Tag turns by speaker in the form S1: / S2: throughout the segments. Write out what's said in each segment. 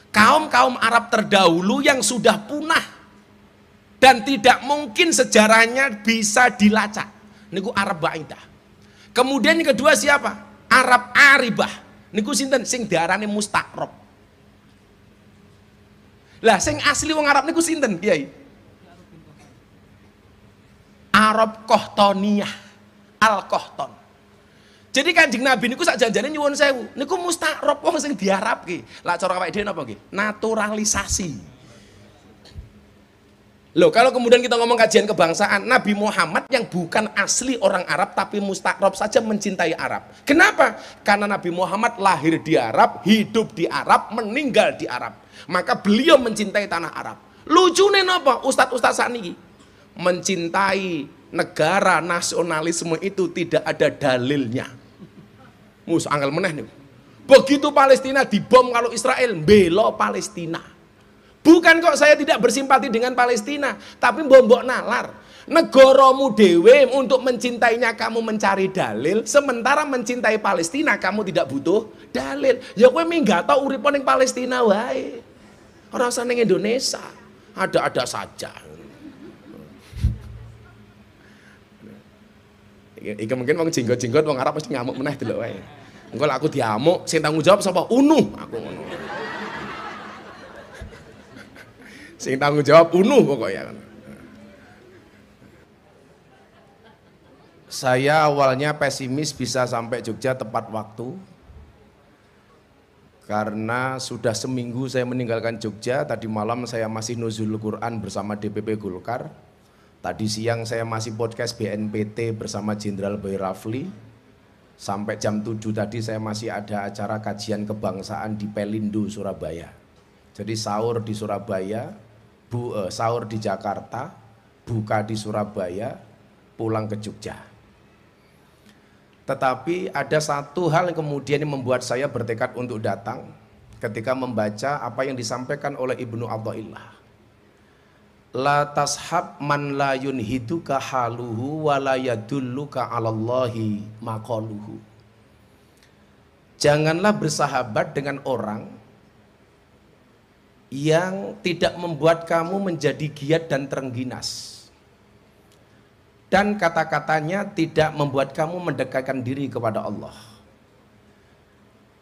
S1: Kaum-kaum Arab terdahulu yang sudah punah dan tidak mungkin sejarahnya bisa dilacak. Niku Arab Ba'idah. Kemudian yang kedua siapa? Arab Aribah. Niku sinten sing diarani mustaqrob. Lah sing asli wong Arab niku sinten, Kiai? Arab Kohtoniyah, Al-Kohton. Jadi Kanjeng Nabi niku sak janjane nyuwun sewu, niku mustaqrob wong sing diarabke. Lah cara awake dhewe napa nggih? Naturalisasi. Loh, kalau kemudian kita ngomong kajian kebangsaan, Nabi Muhammad yang bukan asli orang Arab tapi mustaqrob saja mencintai Arab. Kenapa? Karena Nabi Muhammad lahir di Arab, hidup di Arab, meninggal di Arab. Maka beliau mencintai tanah Arab. Lucune napa? Ustadz-ustadz sakniki mencintai negara nasionalisme itu tidak ada dalilnya. Mus angel meneh nih. Begitu Palestina dibom kalau Israel bela Palestina. Bukan kok saya tidak bersimpati dengan Palestina, tapi mbok nalar. Negaramu dewe untuk mencintainya kamu mencari dalil, sementara mencintai Palestina kamu tidak butuh dalil. Ya kowe minggat tau urip ning Palestina wae. Ora usah ning Indonesia. Ada-ada saja. Iki mungkin wong jenggot-jenggot wong Arab mesti ngamuk meneh delok wae. Engko lek aku diamuk, sing tanggung jawab sapa? Unuh aku ngono. Sing tanggung jawab unuh pokoknya. Saya awalnya pesimis bisa sampai Jogja tepat waktu. Karena sudah seminggu saya meninggalkan Jogja, tadi malam saya masih nuzul Quran bersama DPP Golkar. Tadi siang saya masih podcast BNPT bersama Jenderal Boy Rafli. Sampai jam 7 tadi saya masih ada acara kajian kebangsaan di Pelindo, Surabaya. Jadi sahur di Surabaya, sahur di Jakarta, buka di Surabaya, pulang ke Jogja. Tetapi ada satu hal yang kemudian membuat saya bertekad untuk datang ketika membaca apa yang disampaikan oleh Ibnu Athaillah. La tashab man la yunhiduka haluhu wa la yadulluka 'alallahi maqaluhu. Janganlah bersahabat dengan orang yang tidak membuat kamu menjadi giat dan terengginas. Dan kata-katanya tidak membuat kamu mendekatkan diri kepada Allah.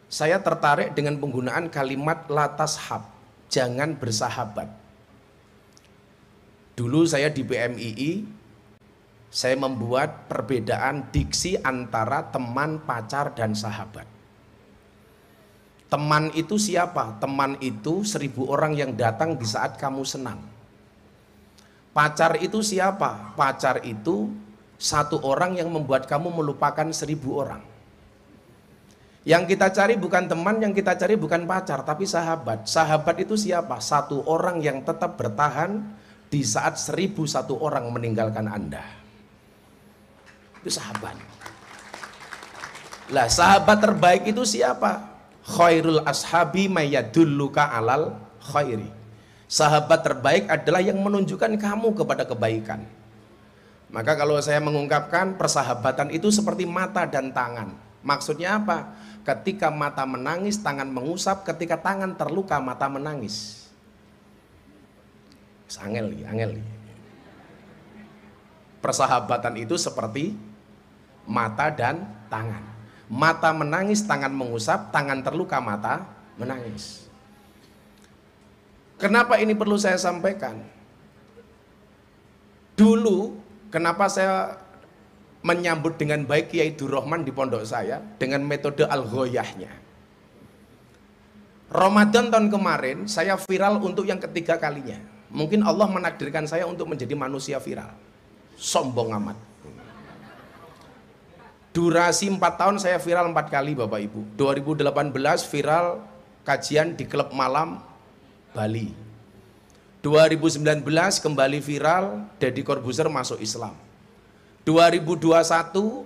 S1: Saya tertarik dengan penggunaan kalimat la tashab, jangan bersahabat. Dulu saya di PMII, saya membuat perbedaan diksi antara teman, pacar, dan sahabat. Teman itu siapa? Teman itu 1000 orang yang datang di saat kamu senang. Pacar itu siapa? Pacar itu 1 orang yang membuat kamu melupakan 1000 orang. Yang kita cari bukan teman, yang kita cari bukan pacar, tapi sahabat. Sahabat itu siapa? 1 orang yang tetap bertahan di saat 1001 orang meninggalkan Anda. Itu sahabat. Lah sahabat terbaik itu siapa? Khairul ashabi mayyadulluka alal khairi. Sahabat terbaik adalah yang menunjukkan kamu kepada kebaikan. Maka kalau saya mengungkapkan persahabatan itu seperti mata dan tangan. Maksudnya apa? Ketika mata menangis, tangan mengusap. Ketika tangan terluka, mata menangis. Angel. Persahabatan itu seperti mata dan tangan. Mata menangis, tangan mengusap, tangan terluka, mata menangis. Kenapa ini perlu saya sampaikan? Dulu, kenapa saya menyambut dengan baik Kiai Durrahman di pondok saya dengan metode al-ghoyahnya. Ramadan tahun kemarin, saya viral untuk yang ketiga kalinya. Mungkin Allah menakdirkan saya untuk menjadi manusia viral. Sombong amat. Durasi 4 tahun saya viral 4 kali Bapak Ibu. 2018 viral kajian di klub malam Bali. 2019 kembali viral, Deddy Corbuzier masuk Islam. 2021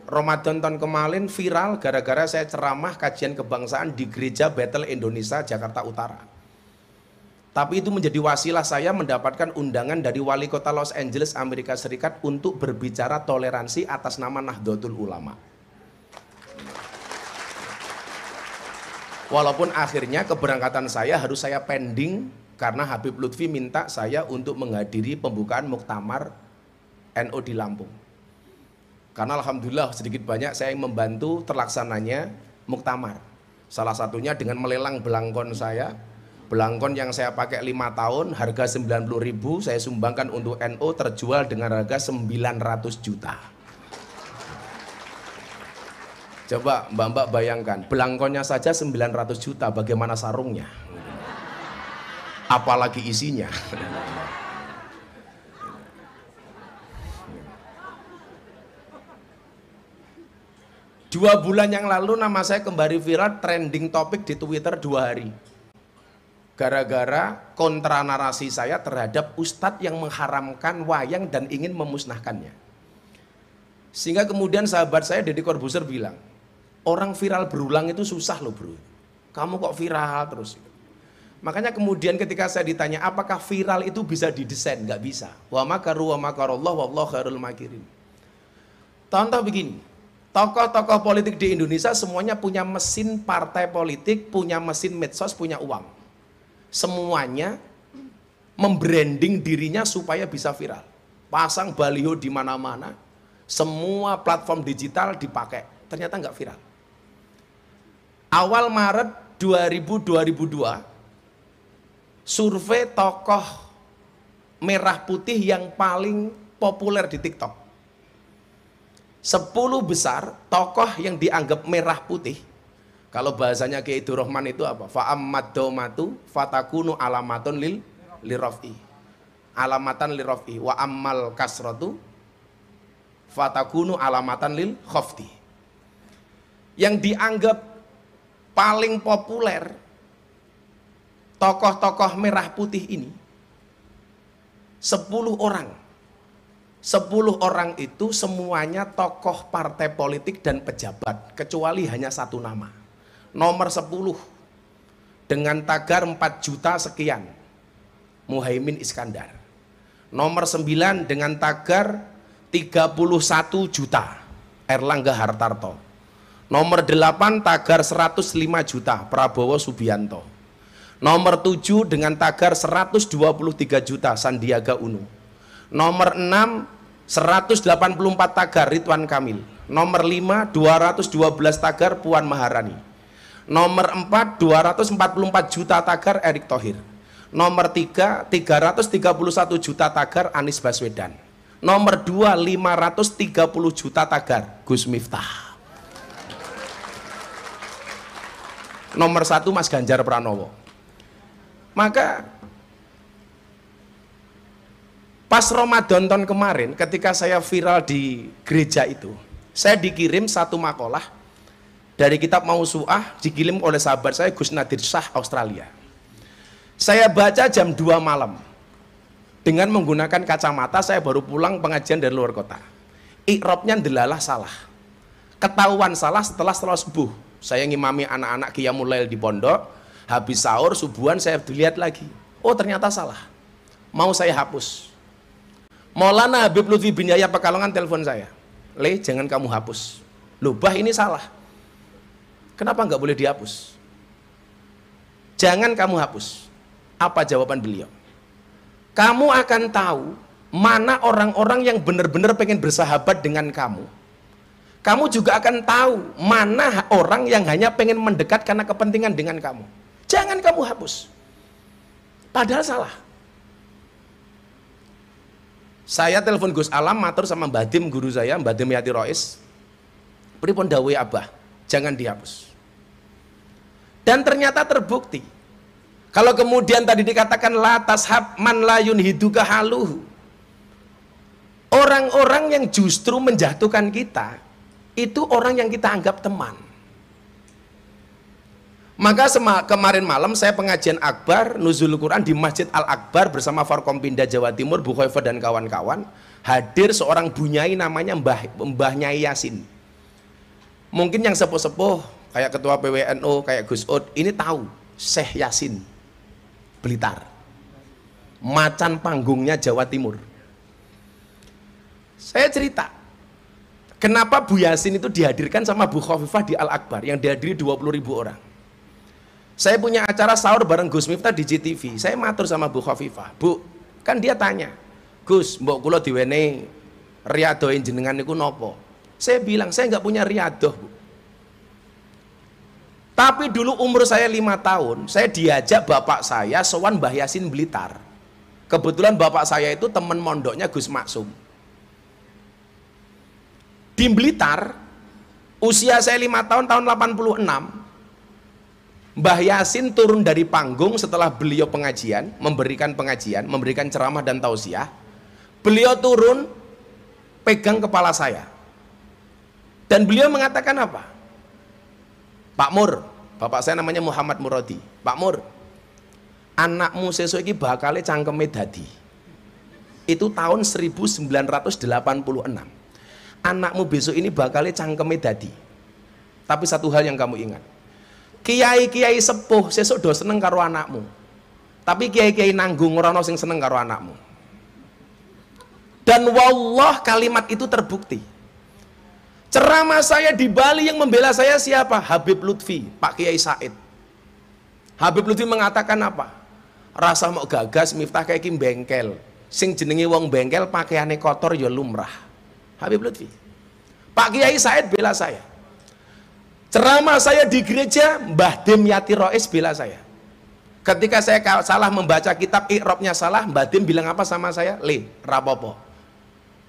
S1: Ramadan tahun kemarin viral gara-gara saya ceramah kajian kebangsaan di Gereja Bethel Indonesia Jakarta Utara. Tapi itu menjadi wasilah saya mendapatkan undangan dari wali kota Los Angeles, Amerika Serikat untuk berbicara toleransi atas nama Nahdlatul Ulama. Walaupun akhirnya keberangkatan saya harus saya pending karena Habib Lutfi minta saya untuk menghadiri pembukaan muktamar NU di Lampung. Karena alhamdulillah sedikit banyak saya membantu terlaksananya muktamar. Salah satunya dengan melelang belangkon saya. Belangkon yang saya pakai 5 tahun harga 90.000 saya sumbangkan untuk NU, terjual dengan harga 900 juta. Coba mbak-mbak bayangkan, belangkonnya saja 900 juta, bagaimana sarungnya? Apalagi isinya. 2 bulan yang lalu nama saya kembali viral, trending topik di Twitter 2 hari. Gara-gara kontra narasi saya terhadap ustadz yang mengharamkan wayang dan ingin memusnahkannya. Sehingga kemudian sahabat saya Deddy Corbuzier bilang, orang viral berulang itu susah loh bro, kamu kok viral terus. Makanya kemudian ketika saya ditanya apakah viral itu bisa didesain, nggak bisa. Wa makaru wa makarallah wallahu khairul makirin. Contoh begini, tokoh-tokoh politik di Indonesia semuanya punya mesin partai politik, punya mesin medsos, punya uang. Semuanya membranding dirinya supaya bisa viral. Pasang baliho di mana-mana, semua platform digital dipakai, ternyata nggak viral. Awal Maret 2002, survei tokoh merah putih yang paling populer di TikTok. 10 besar tokoh yang dianggap merah putih. Kalau bahasanya Kiai Rahman itu apa? Fa'ammad domatu fatakunu alamatun liraf'i. Alamatan liraf'i. Wa ammal kasratu fatakunu alamatan lil khafti. Yang dianggap paling populer tokoh-tokoh merah putih ini 10 orang. 10 orang itu semuanya tokoh partai politik dan pejabat, kecuali hanya 1 nama. Nomor 10 dengan tagar 4 juta sekian, Muhaimin Iskandar. Nomor 9 dengan tagar 31 juta, Erlangga Hartarto. Nomor 8 tagar 105 juta, Prabowo Subianto. Nomor 7 dengan tagar 123 juta, Sandiaga Uno. Nomor 6 184 tagar, Ridwan Kamil. Nomor 5 212 tagar, Puan Maharani. Nomor 4 244 juta tagar, Erick Thohir. Nomor 3 331 juta tagar, Anies Baswedan. Nomor 2 530 juta tagar, Gus Miftah. Nomor 1 Mas Ganjar Pranowo. Maka pas Ramadan tahun kemarin ketika saya viral di gereja itu, saya dikirim 1 makalah dari kitab Mausu'ah, dikirim oleh sahabat saya Gus Nadir Shah Australia. Saya baca jam 2 malam dengan menggunakan kacamata. Saya baru pulang pengajian dari luar kota. Iqrobnya ndelalah salah, ketahuan salah setelah subuh. Saya ngimami anak-anak qiyamul lail di pondok, habis sahur subuhan saya dilihat lagi, oh ternyata salah, mau saya hapus. Maulana Habib Lutfi bin Yahya Pekalongan telepon saya, Le jangan kamu hapus, loh bah ini salah. Kenapa nggak boleh dihapus? Jangan kamu hapus. Apa jawaban beliau? Kamu akan tahu mana orang-orang yang benar-benar pengen bersahabat dengan kamu. Kamu juga akan tahu mana orang yang hanya pengen mendekat karena kepentingan dengan kamu. Jangan kamu hapus. Padahal salah. Saya telepon Gus Alam, matur sama Mbah Dim, guru saya, Mbah Dim Yati Rois. Pripun dawuhe Abah, jangan dihapus. Dan ternyata terbukti. Kalau kemudian tadi dikatakan la tashab man la yunhiduka haluhu, orang-orang yang justru menjatuhkan kita itu orang yang kita anggap teman. Maka kemarin malam saya pengajian akbar Nuzul Quran di Masjid Al-Akbar bersama Forkompinda Jawa Timur, Bu Khoifah dan kawan-kawan. Hadir seorang bunyai namanya Mbah Nyai Yasin. Mungkin yang sepuh-sepuh kayak ketua PWNU, kayak Gus Ud, ini tahu Syekh Yasin Blitar, macan panggungnya Jawa Timur. Saya cerita kenapa Bu Yasin itu dihadirkan sama Bu Khofifah di Al-Akbar yang dihadiri 20.000 orang. Saya punya acara sahur bareng Gus Miftah di GTV. Saya matur sama Bu Khofifah, Bu, kan dia tanya, Gus, mbok kula diwenehi riyadohe jenengan niku nopo? Saya bilang, saya nggak punya riyadoh, Bu. Tapi dulu umur saya 5 tahun, saya diajak bapak saya sowan Mbah Yasin Blitar. Kebetulan bapak saya itu teman mondoknya Gus Maksum. Di Blitar, usia saya 5 tahun, tahun 86, Mbah Yasin turun dari panggung setelah beliau memberikan pengajian, memberikan ceramah dan tausiah. Beliau turun, pegang kepala saya. Dan beliau mengatakan apa? Pak Mur, bapak saya namanya Muhammad Muradi. Pak Mur, anakmu sesuk iki bakale cangkeme dadi. Itu tahun 1986. Anakmu besok ini bakale cangkeme dadi. Tapi satu hal yang kamu ingat, kiai-kiai sepuh sesuk do seneng karo anakmu. Tapi kiai-kiai nanggung ora ono sing seneng karo anakmu. Dan wallah kalimat itu terbukti. Ceramah saya di Bali yang membela saya siapa? Habib Lutfi, Pak Kiai Said. Habib Lutfi mengatakan apa? Rasa mau gagas Miftah kayak kim bengkel. Sing jenenge wong bengkel pakaiane kotor ya lumrah. Habib Lutfi. Pak Kiai Said bela saya. Ceramah saya di gereja, Mbah Dim Yati Rois bela saya. Ketika saya salah membaca kitab i'rabnya salah, Mbah Dim bilang apa sama saya? Le, rapopo.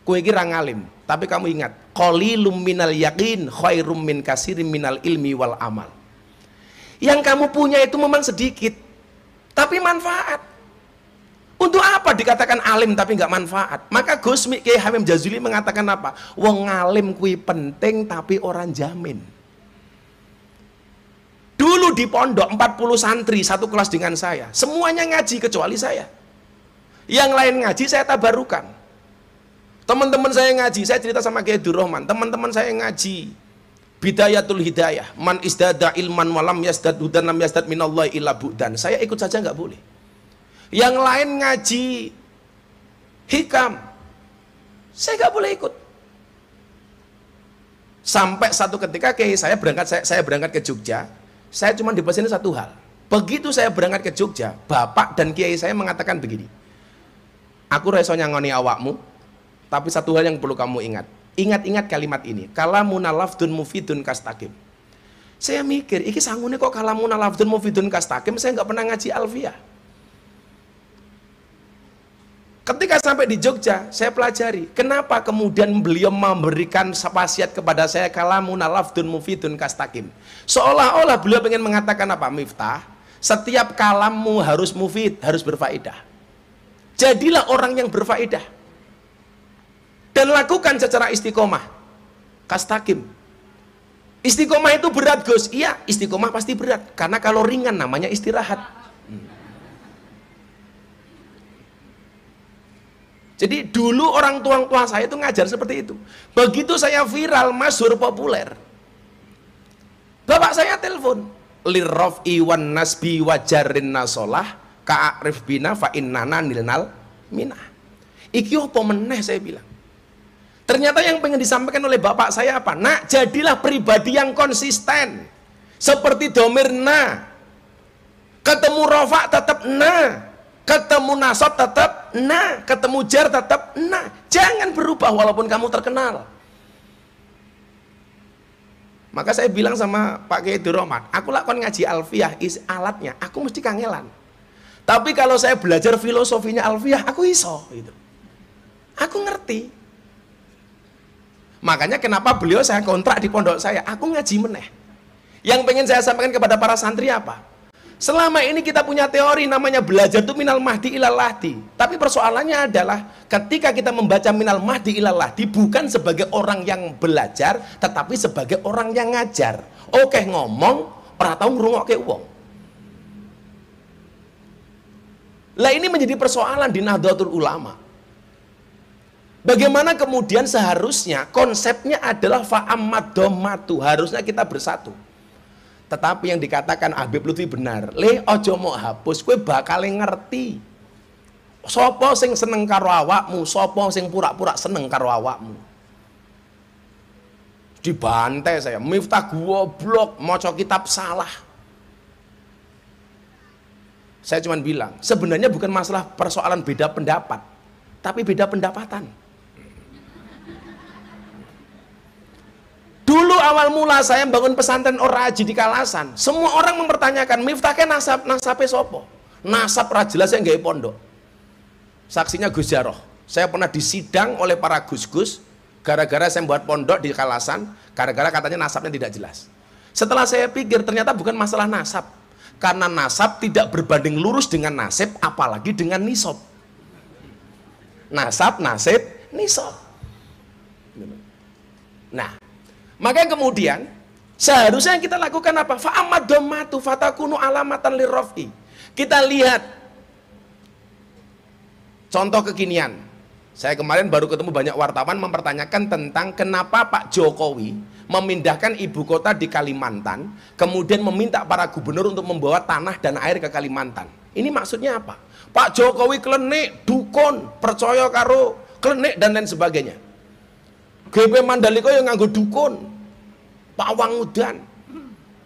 S1: Kowe iki ra ngalim, tapi kamu ingat, qalilum minal yaqin khairum min katsirin minal ilmi wal amal. Yang kamu punya itu memang sedikit, tapi manfaat. Untuk apa dikatakan alim tapi nggak manfaat? Maka Gus Kiai Hamim Jazuli mengatakan apa? Wong ngalim kuwi penting tapi orang jamin. Dulu di pondok 40 santri satu kelas dengan saya, semuanya ngaji kecuali saya. Yang lain ngaji saya tabarukan. Teman-teman saya ngaji, saya cerita sama Kiai Durrahman, teman-teman saya ngaji Bidayatul Hidayah, man isdada ilman walam yasdad hudan lam yasdad minallahi illa bu'dan. Saya ikut saja nggak boleh. Yang lain ngaji hikam, saya nggak boleh ikut. Sampai satu ketika Kiai saya berangkat ke Jogja, saya cuma dipesan satu hal. Begitu saya berangkat ke Jogja, bapak dan Kiai saya mengatakan begini, aku reso nyangoni awakmu, tapi satu hal yang perlu kamu ingat. Ingat-ingat kalimat ini. Kalamuna lafdun mufidun kastakim. Saya mikir, iki sangune kok kalamuna lafdun mufidun kastakim, saya nggak pernah ngaji alfiyah. Ketika sampai di Jogja, saya pelajari, kenapa kemudian beliau memberikan wasiat kepada saya kalamuna lafdun mufidun kastakim. Seolah-olah beliau ingin mengatakan apa? Miftah, setiap kalammu harus mufid, harus berfaedah. Jadilah orang yang berfaedah. Dan lakukan secara istiqomah. Kastakim. Istiqomah itu berat, Gus. Iya, istiqomah pasti berat. Karena kalau ringan namanya istirahat. Jadi dulu orang tua saya itu ngajar seperti itu. Begitu saya viral, masyhur, populer, bapak saya telepon. Lirraf'i wan nasbi wajarin nasolah ka'arif bina fa innana nilnal minah. Iki apa meneh saya bilang. Ternyata yang pengen disampaikan oleh bapak saya apa? Nak, jadilah pribadi yang konsisten. Seperti domir na. Ketemu rofa tetap na. Ketemu nasab tetap na. Ketemu jar tetap na. Jangan berubah walaupun kamu terkenal. Maka saya bilang sama Pak Kiai Durrahman, aku lakon ngaji alfiyah, alatnya, aku mesti kangelan. Tapi kalau saya belajar filosofinya alfiyah, aku iso. Gitu. Aku ngerti. Makanya kenapa beliau saya kontrak di pondok saya, aku ngaji meneh. Yang pengen saya sampaikan kepada para santri apa? Selama ini kita punya teori namanya belajar itu minal mahdi ilal lahdi. Tapi persoalannya adalah ketika kita membaca minal mahdi ilal lahdi bukan sebagai orang yang belajar, tetapi sebagai orang yang ngajar. Oke ngomong, ora tau ngrungokke wong. Lah ini menjadi persoalan di Nahdlatul Ulama. Bagaimana kemudian seharusnya konsepnya adalah fa'amad dhammatu, harusnya kita bersatu. Tetapi yang dikatakan Habib Lutfi benar, le ojo mau hapus, kowe bakal ngerti. Sopo sing seneng karo awakmu, sopo sing pura-pura seneng karo awakmu. Dibantai saya, Miftah goblok, maca kitab salah. Saya cuma bilang, sebenarnya bukan masalah persoalan beda pendapat, tapi beda pendapatan. Dulu awal mula saya bangun pesantren Oraji di Kalasan, semua orang mempertanyakan, Miftah ke nasabe sopo? Nasab ra jelas yang nggak pondok. Saksinya Gus Jaroh. Saya pernah disidang oleh para gus-gus gara-gara saya buat pondok di Kalasan, gara-gara katanya nasabnya tidak jelas. Setelah saya pikir ternyata bukan masalah nasab, karena nasab tidak berbanding lurus dengan nasib, apalagi dengan nisab. Nasab, nasib, nisab. Nah, makanya kemudian seharusnya yang kita lakukan apa? Fa'amad dhammatu fatakunu alamatan lirraf'i. Kita lihat contoh kekinian. Saya kemarin baru ketemu banyak wartawan mempertanyakan tentang kenapa Pak Jokowi memindahkan ibu kota di Kalimantan, kemudian meminta para gubernur untuk membawa tanah dan air ke Kalimantan. Ini maksudnya apa? Pak Jokowi klenik, dukun, percaya karo klenik dan lain sebagainya. GP Mandalika yang nganggo dukun, pawang udan,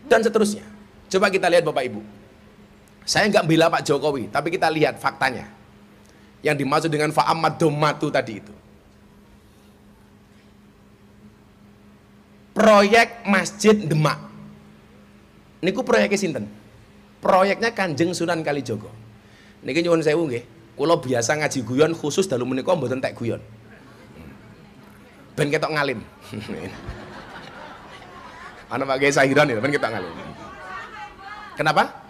S1: dan seterusnya. Coba kita lihat Bapak Ibu. Saya nggak bela Pak Jokowi, tapi kita lihat faktanya. Yang dimaksud dengan fa'amad dhammatu tadi itu. Proyek Masjid Demak. Niku proyeknya sinten? Proyeknya Kanjeng Sunan Kalijogo. Niki nyuwun sewu nggih. Kula biasa ngaji guyon khusus dalu menika mboten tek guyon. Ben ketok ngalim. Ana Pak Kiai Sahiran ya, ben ketok ngalim. Kenapa?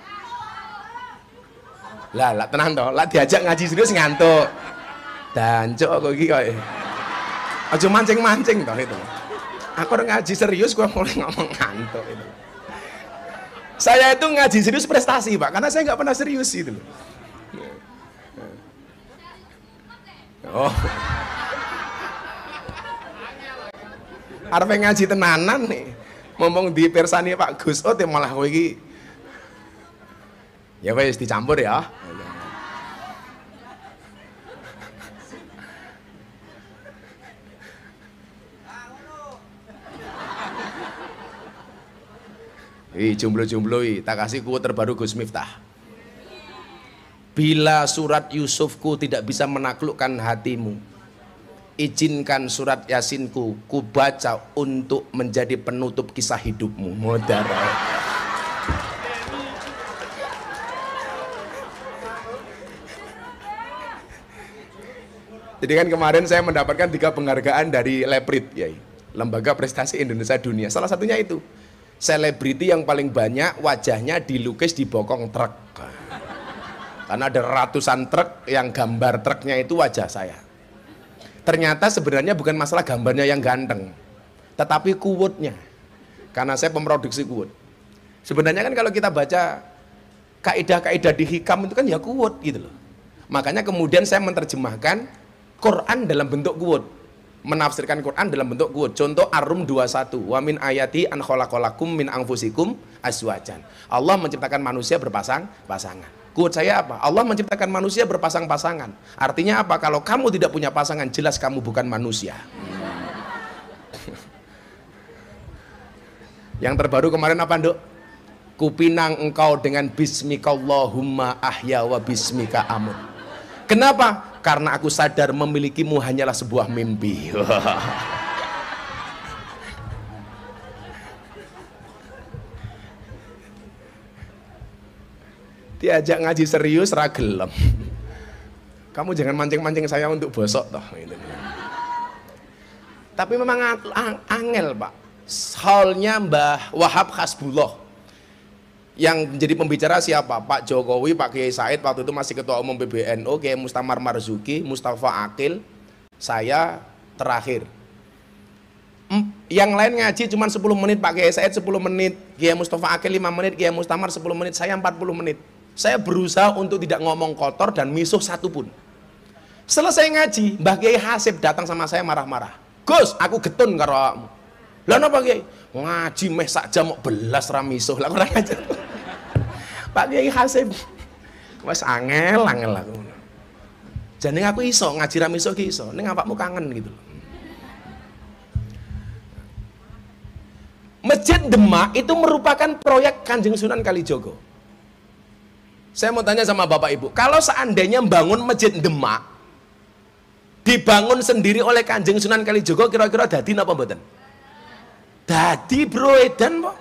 S1: Lah tenan to, lah diajak ngaji serius ngantuk. Dancuk kok iki koyo. Aja mancing-mancing to itu. Aku orang ngaji serius gua mulai ngomong ngantuk itu. Saya itu ngaji serius prestasi, Pak, karena saya nggak pernah serius itu loh. Oh. Arep ngaji tenanan nih. Ngomong di persani Pak Gus, oh malah kowe iki. Ya wis dicampur ya. Jomblo-jomblo tak kasih quote terbaru Gus Miftah. Bila surat Yusufku tidak bisa menaklukkan hatimu, izinkan surat Yasinku ku baca untuk menjadi penutup kisah hidupmu. Modar. Jadi kan kemarin saya mendapatkan 3 penghargaan dari Leprit, ya, Lembaga Prestasi Indonesia Dunia. Salah satunya itu, selebriti yang paling banyak wajahnya dilukis di bokong truk. Karena ada ratusan truk yang gambar truknya itu wajah saya. Ternyata sebenarnya bukan masalah gambarnya yang ganteng, tetapi quote-nya. Karena saya pemroduksi quote. Sebenarnya kan kalau kita baca kaidah-kaidah di hikam itu kan ya quote gitu loh. Makanya kemudian saya menerjemahkan Quran dalam bentuk quote. Menafsirkan Quran dalam bentuk quote. Contoh Ar-Rum 21, wa min ayati an khalaqalakum min anfusikum azwajan. Allah menciptakan manusia berpasang-pasangan. Quote saya apa? Allah menciptakan manusia berpasang-pasangan. Artinya apa? Kalau kamu tidak punya pasangan, jelas kamu bukan manusia. Yang terbaru kemarin apa, Nduk? Kupinang engkau dengan bismikallahumma ahya wa bismika amut. Kenapa? Karena aku sadar memilikimu hanyalah sebuah mimpi. Diajak ngaji serius ragelem. Kamu jangan mancing-mancing saya untuk bosok toh. Tapi memang angel, Pak. Halnya Mbah Wahab Hasbullah. Yang menjadi pembicara siapa? Pak Jokowi, Pak Kiai Said, waktu itu masih Ketua Umum PBNU, Kiai Mustamar Marzuki, Mustafa Akil, saya terakhir. Yang lain ngaji cuma 10 menit, Pak Kiai Said 10 menit, Kiai Mustafa Akil 5 menit, Kiai Mustamar 10 menit, saya 40 menit. Saya berusaha untuk tidak ngomong kotor dan misuh satupun. Selesai ngaji, Mbah Kiai Hasib datang sama saya marah-marah. Gus, aku getun karo awakmu. Lah napa Kiai? Ngaji meh sak jam kok belas ra misuh. Lah kurang ajar. Pak Kiai Hasib. Wes angel aku. Jane aku iso ngaji ra misuh ki iso, ning awakmu kangen gitu. Masjid Demak itu merupakan proyek Kanjeng Sunan Kalijogo. Saya mau tanya sama Bapak Ibu, kalau seandainya bangun masjid Demak, dibangun sendiri oleh Kanjeng Sunan Kalijogo, kira-kira dadi napa mboten? Dadi bro, edan po.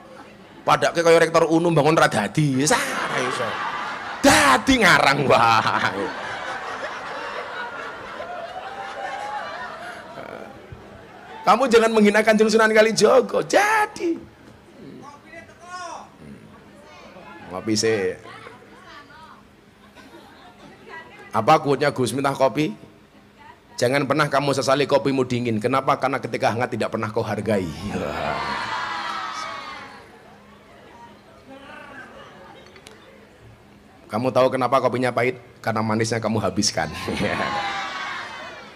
S1: Padahal kaya rektor Unum bangun ra dadi, sara iso. Dadi ngarang wae. Kamu jangan menghina Kanjeng Sunan Kalijogo, jadi. Ngopi sih. Apa quote-nya Gus minta kopi? Jangan pernah kamu sesali kopimu dingin. Kenapa? Karena ketika hangat tidak pernah kau hargai. Kamu tahu kenapa kopinya pahit? Karena manisnya kamu habiskan.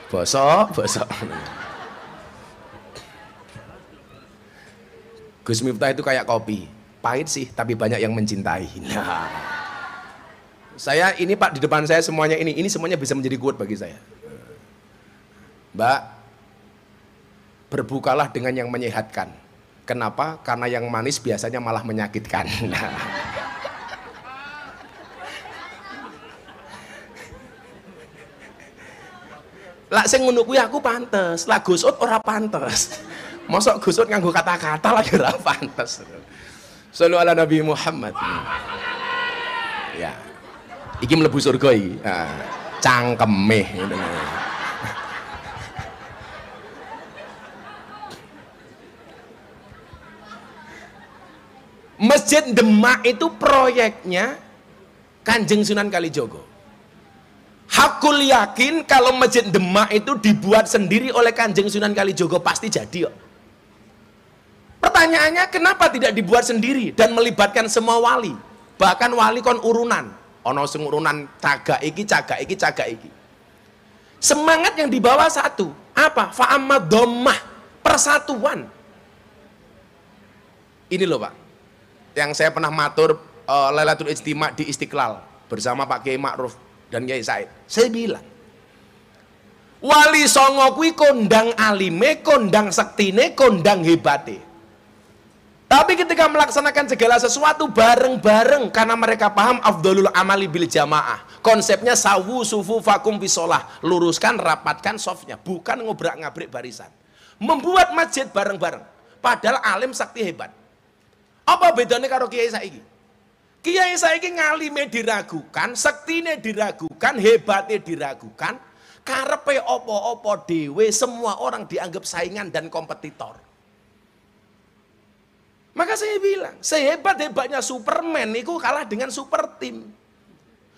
S1: Bosok, bosok. Gus Miftah itu kayak kopi, pahit sih, tapi banyak yang mencintai. Nah, saya ini Pak, di depan saya semuanya ini semuanya bisa menjadi quote bagi saya. Mbak, berbukalah dengan yang menyehatkan. Kenapa? Karena yang manis biasanya malah menyakitkan. Nah. Lah sing ngono kuwi aku pantes, lah Gusut ora pantes. Mosok Gusut nganggo kata-kata lagi ora pantes. Shallu ala Nabi Muhammad. Ya. Iki mlebu surga iki. Nah, cangkeme ngono. Masjid Demak itu proyeknya Kanjeng Sunan Kalijogo. Hakul yakin kalau Masjid Demak itu dibuat sendiri oleh Kanjeng Sunan Kalijogo pasti jadi kok. Pertanyaannya kenapa tidak dibuat sendiri dan melibatkan semua wali? Bahkan wali kon urunan. Ono sing urunan cagak iki, cagak iki, cagak iki. Semangat yang dibawa satu. Apa? Fa'amad dhammah, persatuan. Ini loh Pak. Yang saya pernah matur Lailatul Ijtima di Istiqlal bersama Pak Kiai Ma'ruf dan Kiai Said. Saya bilang, Wali Songo kuwi kondang alime, kondang sektine, kondang hebate. Tapi ketika melaksanakan segala sesuatu bareng-bareng karena mereka paham afdholul amali bil jamaah. Konsepnya sawu sufu fakum fisolah, luruskan, rapatkan softnya, bukan ngobrak-ngabrik barisan. Membuat masjid bareng-bareng. Padahal alim sakti hebat. Apa bedanya karo kiai saiki? Kiai saiki ngalime diragukan, sektine diragukan, hebate diragukan, karepe opo-opo dewe, semua orang dianggap saingan dan kompetitor. Maka saya bilang, sehebat-hebatnya Superman itu kalah dengan super team.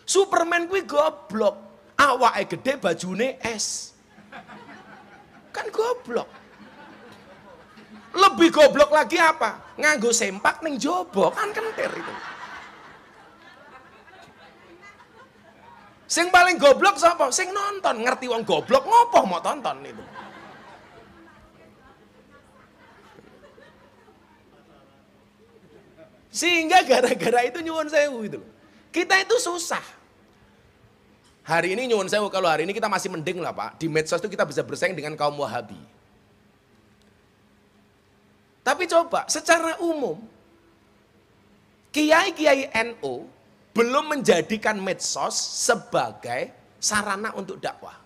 S1: Superman kuwi goblok, awake gede bajune es. Kan goblok. Lebih goblok lagi apa? Nganggo sempak ning jobo, kan kentir itu. Sing paling goblok sapa? Sing nonton, ngerti wong goblok ngopo mau tonton itu. Sehingga gara-gara itu nyuwun sewu itu. Kita itu susah. Hari ini nyuwun sewu, kalau hari ini kita masih mending lah Pak. Di medsos itu kita bisa bersaing dengan kaum Wahabi. Tapi coba secara umum kiai-kiai NU belum menjadikan medsos sebagai sarana untuk dakwah.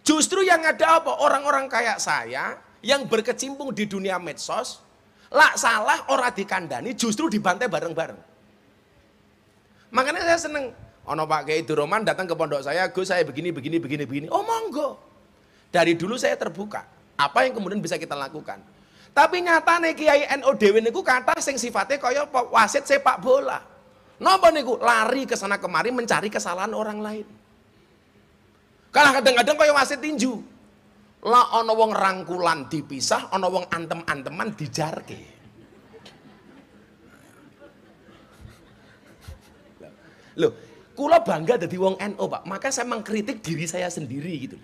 S1: Justru yang ada apa? Orang-orang kayak saya yang berkecimpung di dunia medsos, lak salah ora dikandani, justru dibantai bareng-bareng. Makanya saya seneng. Ono Pak Kiai Duroman datang ke pondok saya, Gus saya begini. Oh monggo. Dari dulu saya terbuka. Apa yang kemudian bisa kita lakukan? Tapi nyatane Kiai NU dhewe niku kata sing sifatnya kaya wasit sepak bola. Napa niku? Lari ke sana kemari mencari kesalahan orang lain. Kalah kadang-kadang kaya wasit tinju. Lah ana wong rangkulan dipisah, ana wong antem-anteman dijarke. Loh, kula bangga dadi wong NU, Pak. Maka saya mengkritik diri saya sendiri gitu.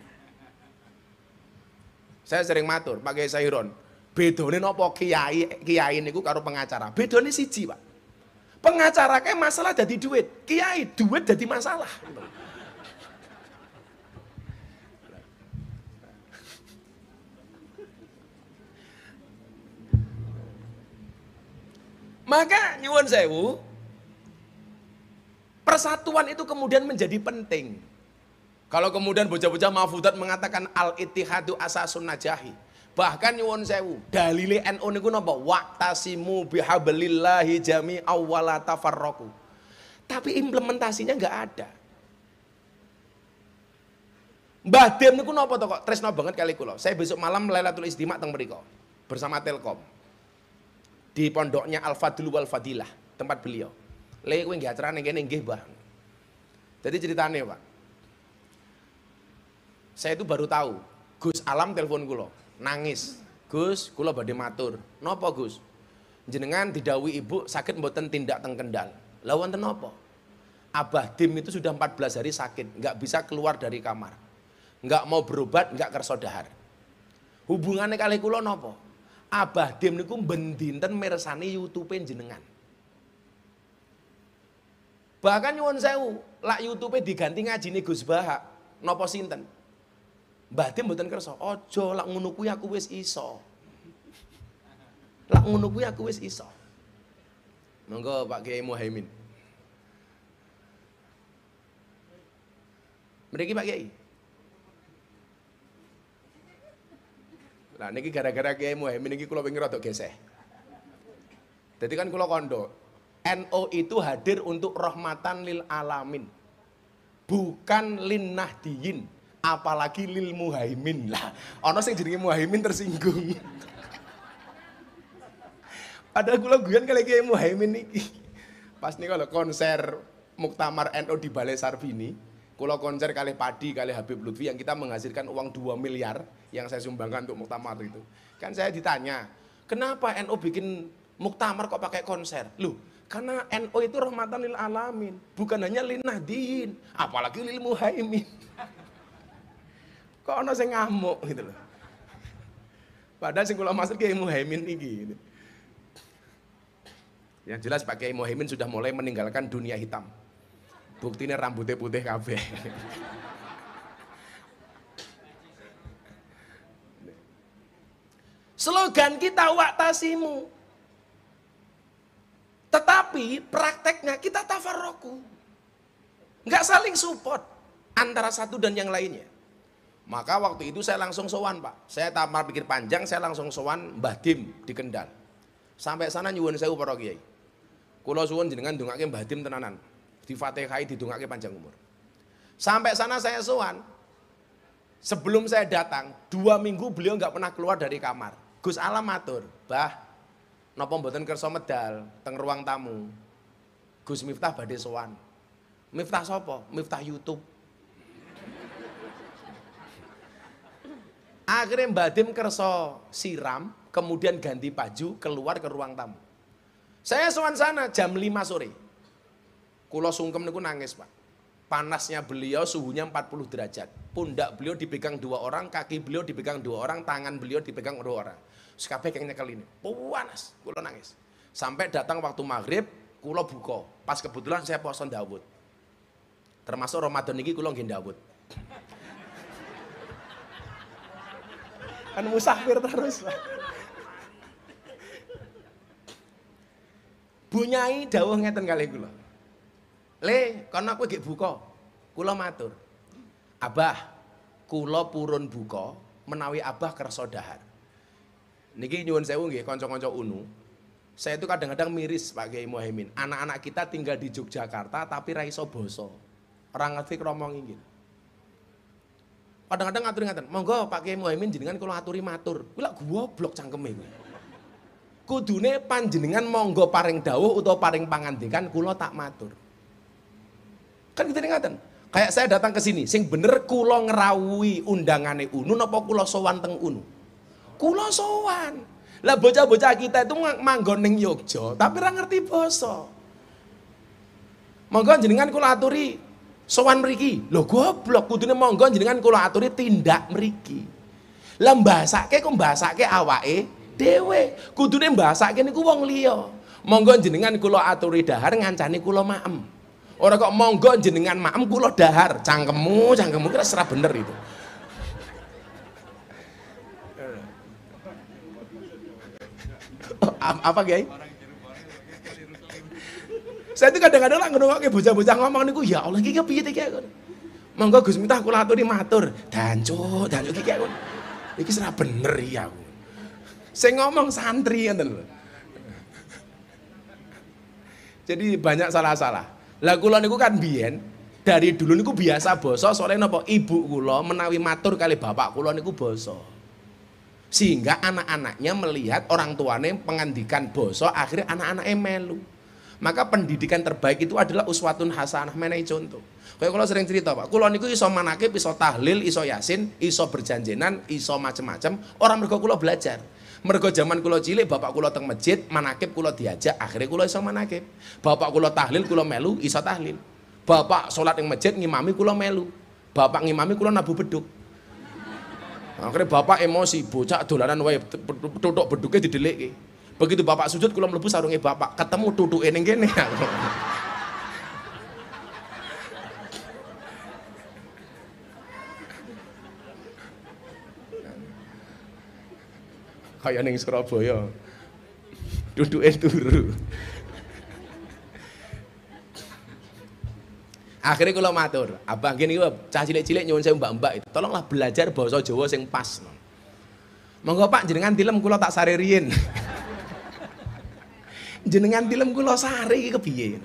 S1: Saya sering matur, Pak Kiai Sairon, bedane napa kiai niku karo pengacara? Bedane siji, Pak. Pengacara kayak masalah dadi duit, kiai duit dadi masalah. Maka nyuwun sewu, Persatuan itu kemudian menjadi penting. Kalau kemudian bocah-bocah mahfudat mengatakan al-ittihadu asasun najahi. Bahkan nyuwun sewu, dalile NU niku napa? Waqtasimu bihablillahi jami'aw wala tafarraqu. Tapi implementasinya enggak ada. Mbah Dem niku napa to kok tresno banget kali kula. Saya besok malam Lailatul Istimak teng mriko bersama Telkom. Di pondoknya Al-Fadlu wal Fadilah, tempat beliau. Le kowe nggih acara ning kene nggih, Mbah. Jadi ceritane, Pak. Saya itu baru tahu, Gus Alam telepon kula, nangis. Gus, kula badhe matur. Napa, Gus? Jenengan didhawuhi Ibu sakit mboten tindak teng Kendal. Lah wonten napa? Abah Dim itu sudah 14 hari sakit, nggak bisa keluar dari kamar. Nggak mau berobat, nggak kerso dahar. Hubungannya kali kula napa? Abah Dim niku ben dinten mirsani YouTube jenengan. Bahkan nyuwun sewu, lak YouTube diganti ngajine Gus Bahak. Napa sinten? Mbah Dim mboten kersa. Aja lak ngono kuwi aku wis iso. Lak ngono kuwi aku wis iso. Monggo Pak Kiai Muhaimin. Mriki Pak Kiai. Lah niki gara-gara Kiai Muhaimin niki kula pengen rada geseh. Jadi kan kula kondo NU itu hadir untuk rahmatan lil alamin. Bukan lin nahdiyin, apalagi lil muhaimin. Lah, ana sing jenenge Muhaimin tersinggung. Padahal kula guyon kali Kiai Muhaimin niki. Pas niku lho konser Muktamar NU di Balai Sarbini, kula konser kali Padi kali Habib Lutfi yang kita menghasilkan uang 2 miliar yang saya sumbangkan untuk Muktamar itu. Kan saya ditanya, "Kenapa NU bikin Muktamar kok pakai konser?" Loh, karena NU itu rahmatan lil alamin, bukan hanya lin nahdiyin, apalagi lil muhaimin. Kok ana sing ngamuk gitu loh. Padahal sing kula maksud Kiai Muhaimin iki gitu. Yang jelas Pak Kiai Muhaimin sudah mulai meninggalkan dunia hitam. Buktinya rambutnya putih kabeh. Slogan kita waktasimu. Tetapi prakteknya kita tafarroku. Nggak saling support antara satu dan yang lainnya. Maka waktu itu saya langsung sowan, Pak. Saya tanpa pikir panjang, saya langsung sowan Mbah Dim di Kendal. Sampai sana nyuwun sewu para kiai. Kula suwun jenengan ndongake Mbah Dim tenanan. Di Fatihai didongake panjang umur. Sampai sana saya sowan. Sebelum saya datang, 2 minggu beliau nggak pernah keluar dari kamar. Gus Alam matur, "Bah, napa mboten kersa medal teng ruang tamu. Gus Miftah badhe sowan." Miftah sapa? Miftah YouTube. Akhirnya Mbah Dim kersa siram, kemudian ganti baju, keluar ke ruang tamu. Saya sowan sana jam 5 sore. Kula sungkem niku nangis, Pak. Panasnya beliau suhunya 40 derajat. Pundak beliau dipegang 2 orang, kaki beliau dipegang 2 orang, tangan beliau dipegang 2 orang. Sekabeh keng nyekel ini. Panas, kula nangis. Sampai datang waktu maghrib, kula buka. Pas kebetulan saya poso Daud. Termasuk Ramadan ini kula nggih Daud. Kan musafir terus, Pak. Bunyai dawuh ngeten kali kula. Le, karena aku gek buka. Kula matur. Abah, kula purun buka menawi Abah kersa dahar. Niki nyuwun sewu nggih kanca-kanca UNU. Saya itu kadang-kadang miris Pak Kiai Muhaimin. Anak-anak kita tinggal di Yogyakarta tapi ra iso basa. Ora ngerti kromong iki. Kadang-kadang ngatur-ngatur, "Monggo Pak Kiai Muhaimin jenengan kula aturi matur." Kuwi lak goblok cangkeme kuwi. Kudune panjenengan monggo paring dawuh utawa paring pangandikan kula tak matur. Kan kita ngaten. Kayak saya datang ke sini, sing bener kula ngrawuhi undangane UNU napa kula sowan teng UNU? Kula sowan. Lah bocah-bocah kita itu manggon ning Yogya, tapi ora ngerti basa. Monggo jenengan kula aturi sowan mriki. Lho goblok, kudune monggo jenengan kula aturi tindak mriki. Lah mbasake kok mbasake awake dhewe. Kudune mbasake niku wong liya. Monggo jenengan kula aturi dahar ngancani kula maem. Ora kok monggo jenengan maem kula dahar. Cangkemmu kira serah bener itu. Apa Kiai? Saya itu kadang-kadang lah ngrungokke bocah-bocah ngomong niku, ya Allah iki piye iki aku. Monggo Gus Miftah kula aturi matur. Dancuk iki aku. Iki ora bener iki aku. Sing ngomong santri ngoten lho. Jadi banyak salah-salah. Lah kula niku kan biyen dari dulu niku biasa basa soalnya napa ibu kula menawi matur kali bapak kula niku basa. Sehingga anak-anaknya melihat orang tuane pengandikan basa akhirnya anak-anaknya melu. Maka pendidikan terbaik itu adalah uswatun hasanah, menehi contoh. Kayak kalau sering cerita Pak, kula niku iso manakib, iso tahlil, iso yasin, iso berjanjenan, iso macem-macem. Orang mergo kula belajar. Mergo zaman kula cilik bapak kula teng masjid, manakib kula diajak, akhirnya kula iso manakib. Bapak kula tahlil, kula melu, iso tahlil. Bapak sholat ing masjid ngimami kula melu. Bapak ngimami kula nabuh beduk. Akhirnya bapak emosi, bocah dolanan wae tutuk beduke didelikke. Begitu bapak sujud kula mlebu sarunge bapak, ketemu tutuke ning kene. Kayak ning Surabaya. Tutuke turu. Akhirnya kula matur, abah gini cah cilik-cilik nyuwun sewu mbak-mbak itu, tolonglah belajar bahasa Jawa sing pas. Monggo Pak jenengan tilem kula tak sare riyin. Jenengan tilem kula sare iki kepiye?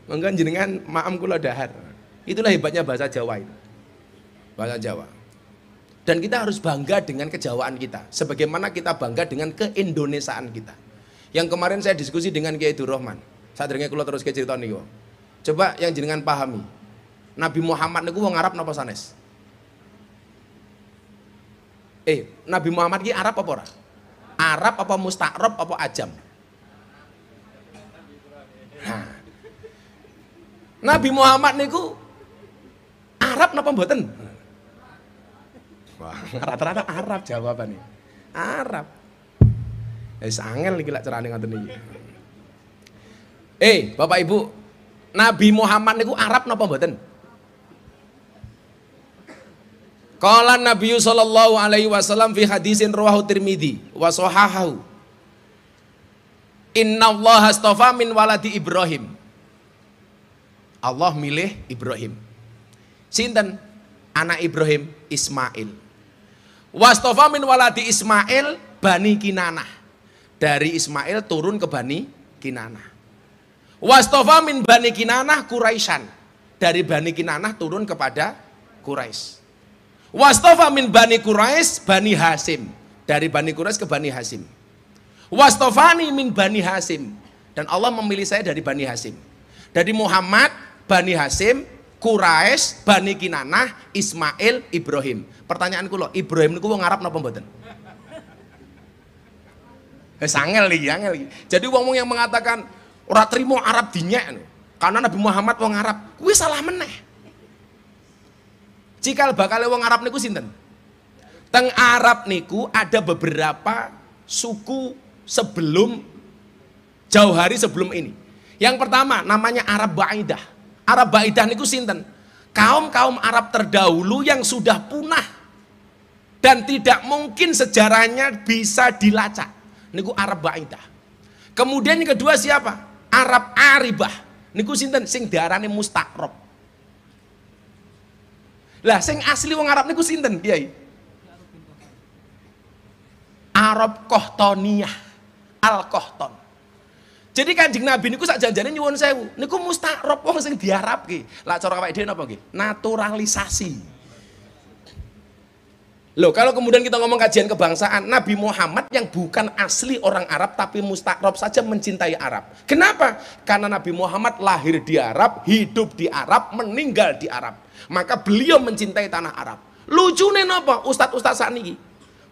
S1: Monggo jenengan maem kula dahar. Itulah hebatnya bahasa Jawa itu. Bahasa Jawa. Dan kita harus bangga dengan kejawaan kita, sebagaimana kita bangga dengan keindonesiaan kita. Yang kemarin saya diskusi dengan Kiai Durrahman. Sadurunge kula terus ke cerita niku. Coba yang jenengan pahami. Nabi Muhammad niku wong Arab napa sanes? Nabi Muhammad ki Arab apa ora? Arab apa musta'rab apa ajam? Nah. Nabi Muhammad niku Arab napa mboten? Wah, rata-rata Arab jawabannya. Arab. Wis angel iki lak carane ngoten iki. Bapak Ibu, Nabi Muhammad niku Arab napa mboten? Qala Nabi sallallahu alaihi wasallam fi hadisin rawahu Tirmidzi wa sahahahu. Innallaha astafa min waladi Ibrahim. Allah milih Ibrahim. Sinten? Anak Ibrahim Ismail. Wastafa min waladi Ismail Bani Kinanah. Dari Ismail turun ke Bani Kinanah. Wastafa min Bani Kinanah Quraisyan. Dari Bani Kinanah turun kepada Quraisy. Wastafa min Bani Quraisy Bani Hasim. Dari Bani Quraisy ke Bani Hasim. Wastafani min Bani Hasim. Dan Allah memilih saya dari Bani Hasim. Dari Muhammad, Bani Hasim, Quraisy, Bani Kinanah, Ismail, Ibrahim. Pertanyaanku loh, Ibrahim niku wong Arab napa mboten? Angel iki. Jadi wong-wong yang mengatakan ora trimo Arab dinyek karena Nabi Muhammad wong Arab, kuwi salah meneh. Cikal bakal wong Arab niku sinten? Teng Arab niku ada beberapa suku sebelum jauh hari sebelum ini. Yang pertama namanya Arab Ba'idah. Arab Ba'idah niku sinten? Kaum-kaum Arab terdahulu yang sudah punah dan tidak mungkin sejarahnya bisa dilacak. Niku Arab Ba'idah. Kemudian yang kedua siapa? Arab Aribah. Niku sinten? Sing diarani mustaqrob. Lah sing asli wong Arab niku sinten, Kiai? Arab Kohtoniyah, Al-Kohton. Jadi Kanjeng Nabi niku sak janjane nyuwun sewu, niku mustaqrob wong sing diarabke. Lah cara awake dhewe napa nggih? Naturalisasi. Loh, kalau kemudian kita ngomong kajian kebangsaan, Nabi Muhammad yang bukan asli orang Arab tapi mustaqrob saja mencintai Arab. Kenapa? Karena Nabi Muhammad lahir di Arab, hidup di Arab, meninggal di Arab. Maka beliau mencintai tanah Arab. Lucune napa? Ustadz-ustadz sakniki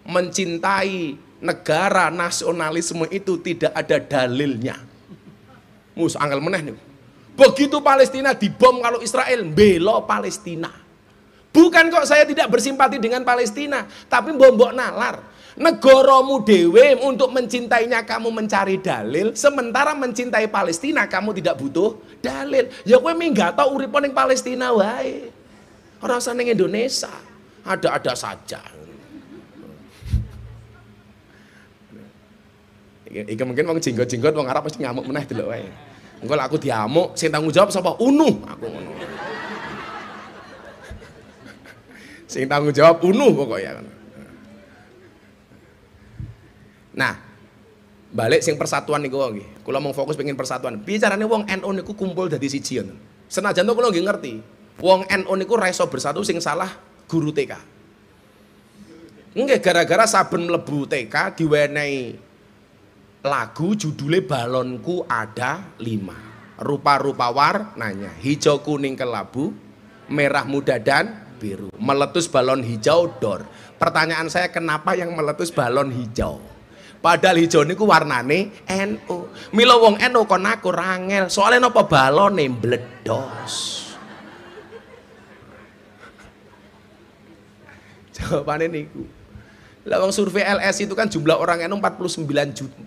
S1: mencintai negara nasionalisme itu tidak ada dalilnya. Mus angel meneh nih. Begitu Palestina dibom kalau Israel belo Palestina. Bukan kok saya tidak bersimpati dengan Palestina, tapi mbok nalar. Negaramu dewe untuk mencintainya kamu mencari dalil, sementara mencintai Palestina kamu tidak butuh dalil. Ya kowe minggato uripo ning Palestina wae. Ora usah ning Indonesia. Ada-ada saja. Iki mungkin wong jenggot-jenggot wong Arab mesti ngamuk meneh delok wae. Engko lek aku diamuk, sing tanggung jawab sapa? UNU, aku ngono. Sing tanggung jawab UNU pokoknya. Nah, balik sing persatuan niku nggih. Kula mau fokus pengen persatuan. Bicarane wong NU niku kumpul dadi siji ngoten. Senajan to kula nggih ngerti, wong NU niku ra iso bersatu sing salah guru TK. Nggih gara-gara saben mlebu TK diwenehi lagu judulnya balonku ada 5. Rupa-rupa warnanya, hijau kuning kelabu, merah muda dan biru. Meletus balon hijau dor. Pertanyaan saya, kenapa yang meletus balon hijau? Padahal hijau niku warnane NU. Mila wong NU kon aku rangel, soalnya napa balone mbledos. Jawabane niku. Lah wong survei LSI itu kan jumlah orang NU 49%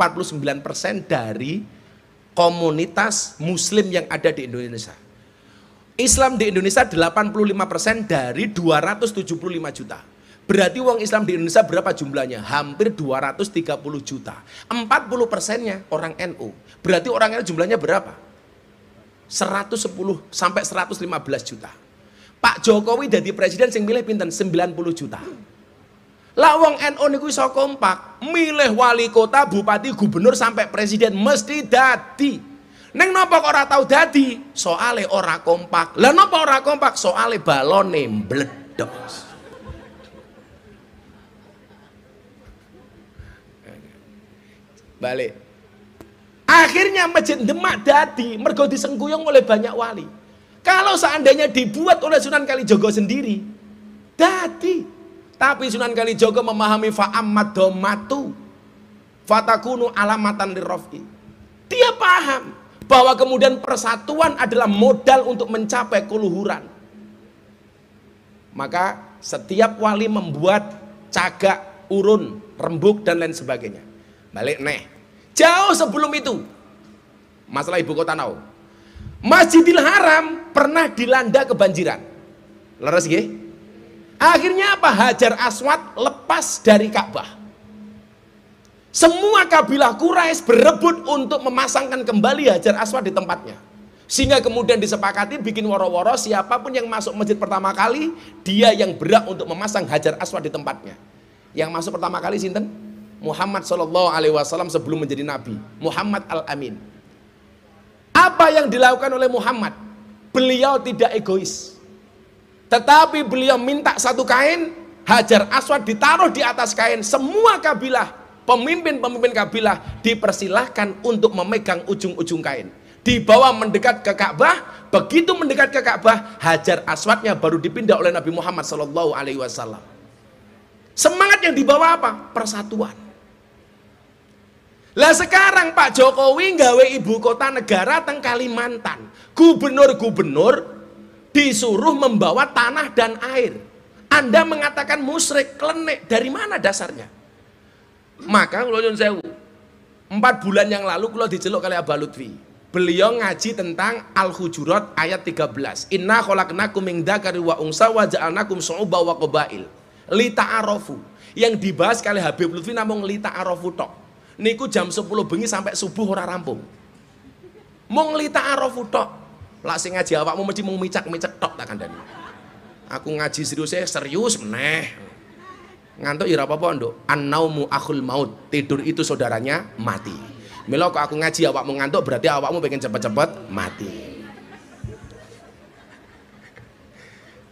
S1: dari komunitas muslim yang ada di Indonesia. Islam di Indonesia 85% dari 275 juta. Berarti wong Islam di Indonesia berapa jumlahnya? Hampir 230 juta. 40%-nya orang NU. Berarti orang NU jumlahnya berapa? 110 sampai 115 juta. Pak Jokowi jadi presiden sing milih pinten? 90 juta. Lah wong NU niku iso kompak, milih wali kota, bupati, gubernur sampai presiden mesti dadi. Neng napa kok ora tau dadi? Soale ora kompak. Lah napa ora kompak? Soale balone mbledos. Balik. Akhirnya Masjid Demak dadi mergo disengguyung oleh banyak wali. Kalau seandainya dibuat oleh Sunan Kalijogo sendiri, dadi. Tapi Sunan Kalijogo memahami fa'amad dhammatu fatakunu alamatan lirrafi. Dia paham bahwa kemudian persatuan adalah modal untuk mencapai keluhuran. Maka setiap wali membuat cagak, urun, rembuk dan lain sebagainya. Balik neh. Jauh sebelum itu, masalah ibu kota now. Masjidil Haram pernah dilanda kebanjiran. Leres nggih? Akhirnya apa? Hajar Aswad lepas dari Ka'bah. Semua kabilah Quraisy berebut untuk memasangkan kembali Hajar Aswad di tempatnya. Sehingga kemudian disepakati bikin woro-woro, siapapun yang masuk masjid pertama kali, dia yang berhak untuk memasang Hajar Aswad di tempatnya. Yang masuk pertama kali sinten? Muhammad SAW sebelum menjadi nabi. Muhammad Al-Amin. Apa yang dilakukan oleh Muhammad? Beliau tidak egois. Tetapi beliau minta satu kain, Hajar Aswad ditaruh di atas kain. Semua kabilah, pemimpin-pemimpin kabilah dipersilahkan untuk memegang ujung-ujung kain. Dibawa mendekat ke Ka'bah. Begitu mendekat ke Ka'bah, Hajar Aswadnya baru dipindah oleh Nabi Muhammad SAW. Semangat yang dibawa apa? Persatuan. Lah sekarang Pak Jokowi nggawe ibu kota negara teng Kalimantan. Gubernur-gubernur disuruh membawa tanah dan air. Anda mengatakan musyrik, klenik, dari mana dasarnya? Maka kula nyuwun sewu, 4 bulan yang lalu kula diceluk kali Abah Lutfi. Beliau ngaji tentang Al-Hujurat ayat 13. Inna khalaqnakum min dzakari wa unsa wa ja'alnakum syu'uban wa qabail lita'arafu. Yang dibahas kali Habib Lutfi namung lita'arafu tok. Niku jam 10 bengi sampai subuh ora rampung. Mung lita'arafu tok. Lah sing ngaji awakmu mesti mung micak-micak tok tak kandhani. Aku ngaji serius meneh. Ngantuk ya apa-apa nduk. An-naumu akhul maut. Tidur itu saudaranya mati. Mila kok aku ngaji awakmu ngantuk berarti awakmu pengen cepet-cepet mati.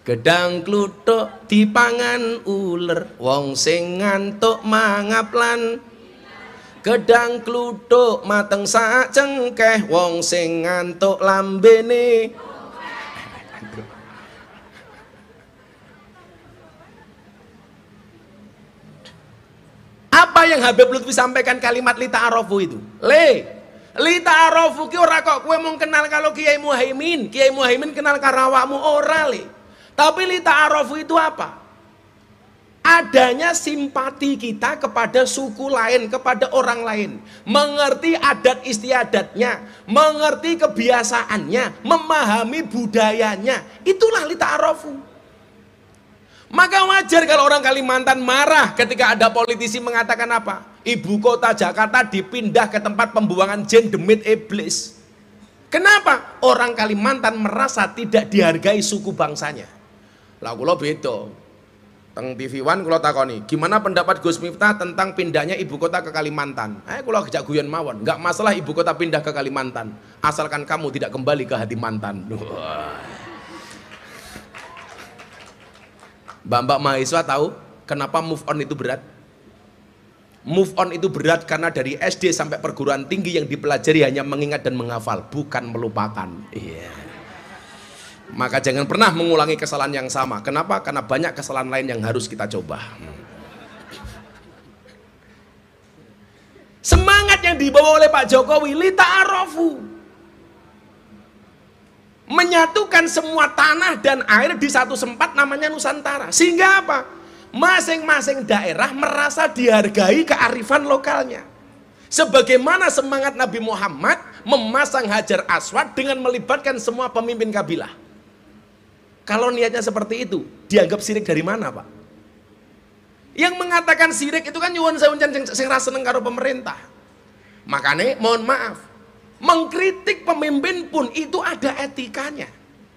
S1: Gedang kluthuk dipangan uler, wong sing ngantuk mangaplan. Gedang kluthuk mateng sak cengkeh, wong sing ngantuk lambene. Apa yang Habib Lutfi sampaikan kalimat lita'arafu itu? Lita'arafu ki ora kok kowe mung kenal kalau Kiai Muhaimin. Kiai Muhaimin kenal karo awakmu ora le. Tapi lita'arafu itu apa? Adanya simpati kita kepada suku lain, kepada orang lain. Mengerti adat istiadatnya, mengerti kebiasaannya, memahami budayanya. Itulah lita'arafu. Maka wajar kalau orang Kalimantan marah ketika ada politisi mengatakan apa? Ibu kota Jakarta dipindah ke tempat pembuangan jin demit iblis. Kenapa? Orang Kalimantan merasa tidak dihargai suku bangsanya. Lah kula beda. Teng TV One kula takoni, gimana pendapat Gus Miftah tentang pindahnya ibu kota ke Kalimantan? Kula gejak guyon mawon, enggak masalah ibu kota pindah ke Kalimantan, asalkan kamu tidak kembali ke hati mantan. Mbak-mbak mahasiswa tahu kenapa move on itu berat? Move on itu berat karena dari SD sampai perguruan tinggi yang dipelajari hanya mengingat dan menghafal, bukan melupakan. Iya. Maka jangan pernah mengulangi kesalahan yang sama. Kenapa? Karena banyak kesalahan lain yang harus kita coba. Semangat yang dibawa oleh Pak Jokowi, li ta'arofu, menyatukan semua tanah dan air di satu tempat namanya Nusantara. Sehingga apa? Masing-masing daerah merasa dihargai kearifan lokalnya. Sebagaimana semangat Nabi Muhammad memasang Hajar Aswad dengan melibatkan semua pemimpin kabilah. Kalau niatnya seperti itu, dianggap syirik dari mana, Pak? Yang mengatakan syirik itu kan nyuwun sewu sing ra seneng karo pemerintah. Makanya mohon maaf, mengkritik pemimpin pun itu ada etikanya.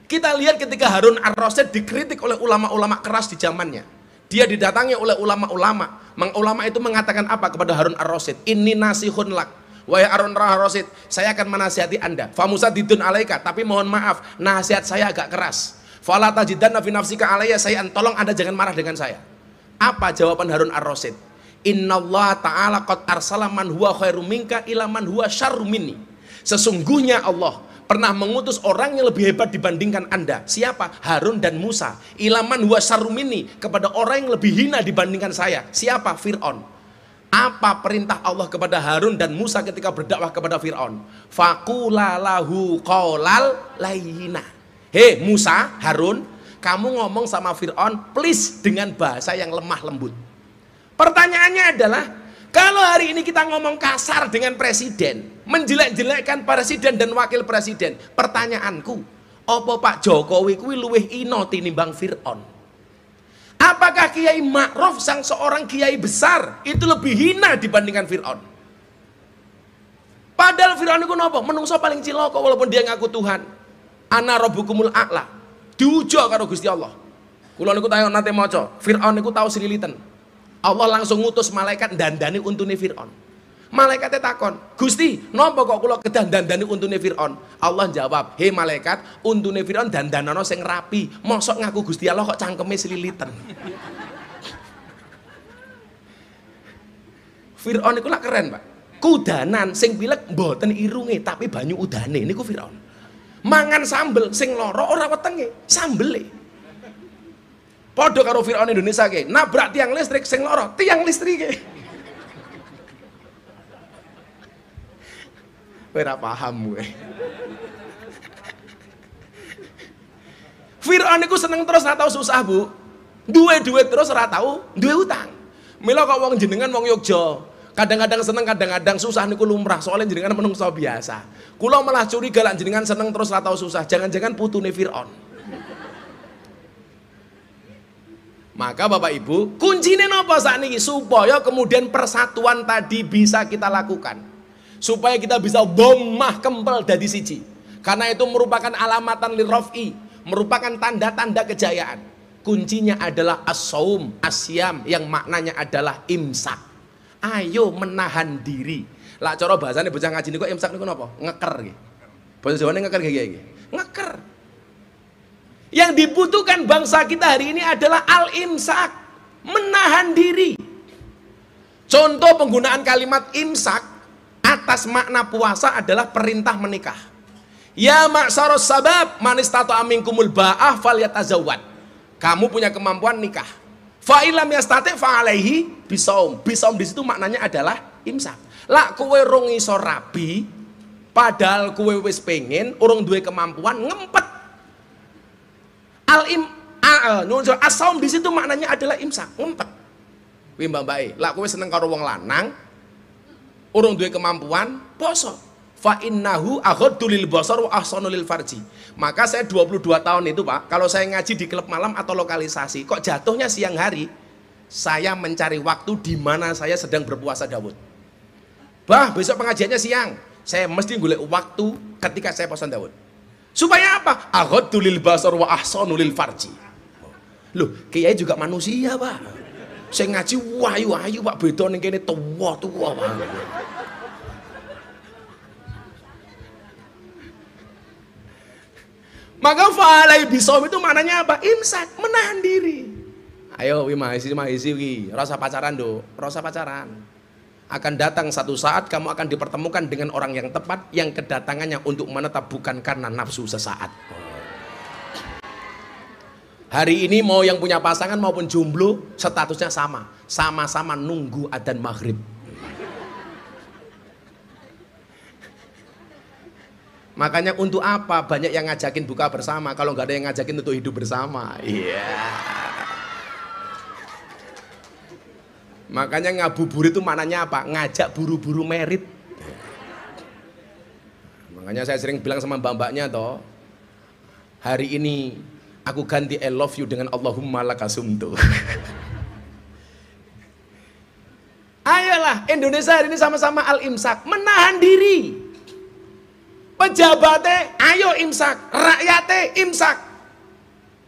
S1: Kita lihat ketika Harun ar-Rasyid dikritik oleh ulama-ulama keras di zamannya. Dia didatangi oleh ulama-ulama. Ulama itu mengatakan apa kepada Harun ar-Rasyid? Inni nasihun lak. Wahai Harun ar-Rasyid, saya akan menasihati Anda. Famusadidun alaika, tapi mohon maaf, nasihat saya agak keras. Fala tajidanna fi nafsika alayya sayyan, tolong Anda jangan marah dengan saya. Apa jawaban Harun ar-Rasyid? Innallaha ta'ala qad arsala man huwa khairum minka ila man huwa syarrum minni. Sesungguhnya Allah pernah mengutus orang yang lebih hebat dibandingkan Anda. Siapa? Harun dan Musa. Ila man huwa syarrum minni, kepada orang yang lebih hina dibandingkan saya. Siapa? Fir'aun. Apa perintah Allah kepada Harun dan Musa ketika berdakwah kepada Fir'aun? Faqula lahu qaulal layyina. Hei Musa, Harun, kamu ngomong sama Fir'aun please dengan bahasa yang lemah lembut. Pertanyaannya adalah, kalau hari ini kita ngomong kasar dengan presiden, menjelek-jelekkan presiden dan wakil presiden, pertanyaanku, apa Pak Jokowi kuwi luwih ino tinimbang Fir'aun? Apakah Kiai Ma'ruf sang seorang kiai besar itu lebih hina dibandingkan Fir'aun? Padahal Fir'aun itu napa? Menungso paling cilaka walaupun dia ngaku Tuhan. Ana rabbukumul a'la. Diujo karo Gusti Allah. Kula niku tayo nate maca, Fir'aun niku tau sililitan. Allah langsung ngutus malaikat dandani untune Fir'aun. Malaikatnya takon, Gusti, napa kok kula kedah dandani untune Fir'aun? Allah jawab, hei malaikat, untune Fir'aun dandanana sing rapi. Mosok ngaku Gusti Allah kok cangkeme sililitan. Fir'aun niku lak keren, Pak. Kudanan sing pilek mboten irunge tapi banyu udane niku Fir'aun. Mangan sambel sing loro ora wetenge, sambele. Padha karo Fir'aun Indonesia ke, nabrak tiang listrik sing loro, tiang listrike. Kowe ora paham kowe. Fir'aun iku seneng terus ora tau susah, Bu. Duwe duit terus ora tau duwe utang. Mila kok wong jenengan wong Yogya, kadang-kadang seneng, kadang-kadang susah niku lumrah, soalnya jenengan menungso biasa. Kula malah curiga lan jenengan seneng terus ora tau susah, jangan-jangan putune Fir'aun. Maka Bapak Ibu, kuncine napa sakniki supaya kemudian persatuan tadi bisa kita lakukan. Supaya kita bisa dhammah kempel dadi siji. Karena itu merupakan alamatan liraf'i, merupakan tanda-tanda kejayaan. Kuncinya adalah as-saum, asyam yang maknanya adalah imsak. Ayo menahan diri. Lah cara bahasane bocah ngaji niku imsak niku napa? Ngeker nggih. Basa Jawane ngeker nggih. Ngeker. Yang dibutuhkan bangsa kita hari ini adalah al-imsak, menahan diri. Contoh penggunaan kalimat imsak atas makna puasa adalah perintah menikah. Ya ma'syaros sabab man istata'a minkumul ba'ah falyatazawwad. Kamu punya kemampuan nikah. Fa ilam yastati' fa alaihi bisaum. Bisaum di situ maknanya adalah imsak. Lah kowe rong iso rabi, padahal kowe wis pengen, urung duwe kemampuan, ngempet. As-saum di situ maknanya adalah imsak, ngempet. Kuwi mbak-mbake, lah kowe seneng karo wong lanang, urung duwe kemampuan, poso. Fa innahu aghaddu lil basar wa ahsanu lil farji. Maka saya 22 tahun itu, Pak, kalau saya ngaji di klub malam atau lokalisasi, kok jatuhnya siang hari, saya mencari waktu di mana saya sedang berpuasa Daud. Bah, besok pengajiannya siang. Saya mesti golek waktu ketika saya poso Daud. Supaya apa? Aghaddu lil basar wa ahsanu lil farji. Loh, kiai juga manusia, Pak. Saya ngaji wahyu-wahyu, Pak, beda ning kene tuwa-tuwa, Pak. Maka falai bisom itu maknanya apa? Imsak, menahan diri. Ayo wi mahisi wi, rasa pacaran do, rasa pacaran. Akan datang satu saat kamu akan dipertemukan dengan orang yang tepat, yang kedatangannya untuk menetap bukan karena nafsu sesaat. Hari ini mau yang punya pasangan maupun jomblo statusnya sama, sama-sama nunggu adzan maghrib. Makanya untuk apa banyak yang ngajakin buka bersama kalau nggak ada yang ngajakin untuk hidup bersama? Iya. Makanya ngabuburit itu maknanya apa? Ngajak buru-buru merit. Makanya saya sering bilang sama mbak-mbaknya toh, hari ini aku ganti I love you dengan Allahumma lakasumtu. Ayolah Indonesia hari ini sama-sama al-imsak, menahan diri. Pejabatnya ayo imsak, rakyatnya imsak,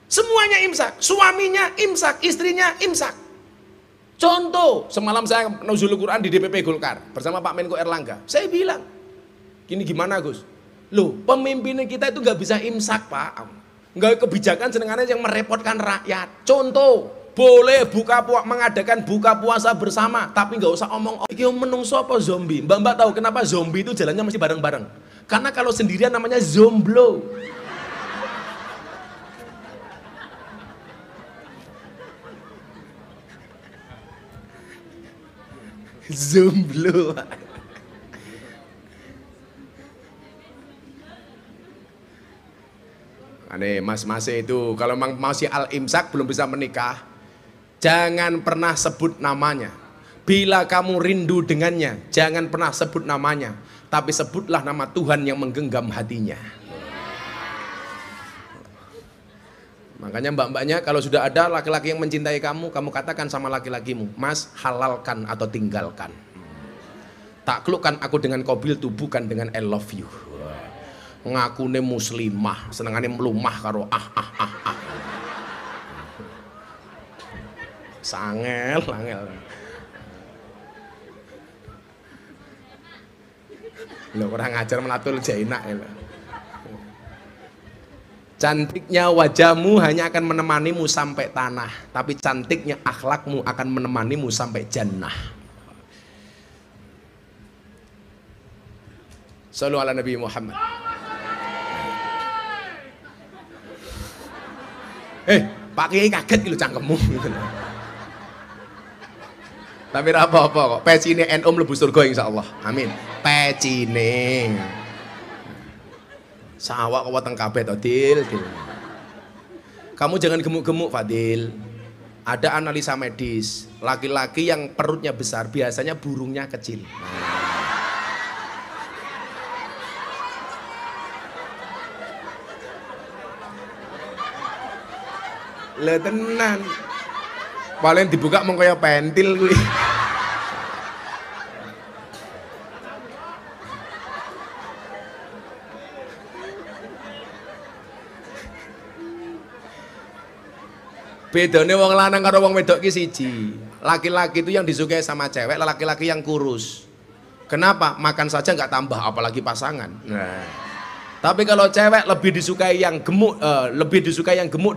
S1: semuanya imsak, suaminya imsak, istrinya imsak. Contoh, semalam saya nuzul Quran di DPP Golkar bersama Pak Menko Erlangga. Saya bilang, gini gimana Gus? Loh, pemimpin kita itu nggak bisa imsak, Pak. Nggak kebijakan senengannya yang merepotkan rakyat. Contoh, boleh mengadakan buka puasa bersama, tapi nggak usah omong. Iki menungso apa zombie? Mbak tahu kenapa zombie itu jalannya mesti bareng-bareng? Karena kalau sendirian namanya zomblo. Zomblo. Aneh mas-mas itu kalau memang masih al-imsak belum bisa menikah, jangan pernah sebut namanya. Bila kamu rindu dengannya, jangan pernah sebut namanya, tapi sebutlah nama Tuhan yang menggenggam hatinya. Makanya mbak-mbaknya kalau sudah ada laki-laki yang mencintai kamu, kamu katakan sama laki-lakimu, Mas, halalkan atau tinggalkan. Taklukkan aku dengan qabil tu, bukan dengan I love you. Ngakune muslimah, senengane melumah karo Sangel, angel. Lo kurang ngajar melatul jaina ya. Cantiknya wajahmu hanya akan menemanimu sampai tanah, tapi cantiknya akhlakmu akan menemanimu sampai jannah. Sallu ala Nabi Muhammad. Pak Kiai kaget gitu cangkemmu gitu. Tapi apa-apa kok, pecine NU mlebu surga insyaallah. Amin. Pecine. Sawak kok weteng kabeh to, Dil. Kamu jangan gemuk-gemuk, Fadil. Ada analisa medis, laki-laki yang perutnya besar biasanya burungnya kecil. Lah tenan. Paling dibuka mung kaya pentil kuwi. Bedanya wong lanang karo wong wedok ki siji. Laki-laki itu yang disukai sama cewek, laki-laki yang kurus. Kenapa? Makan saja nggak tambah, apalagi pasangan. Nah. Tapi kalau cewek lebih disukai yang gemuk,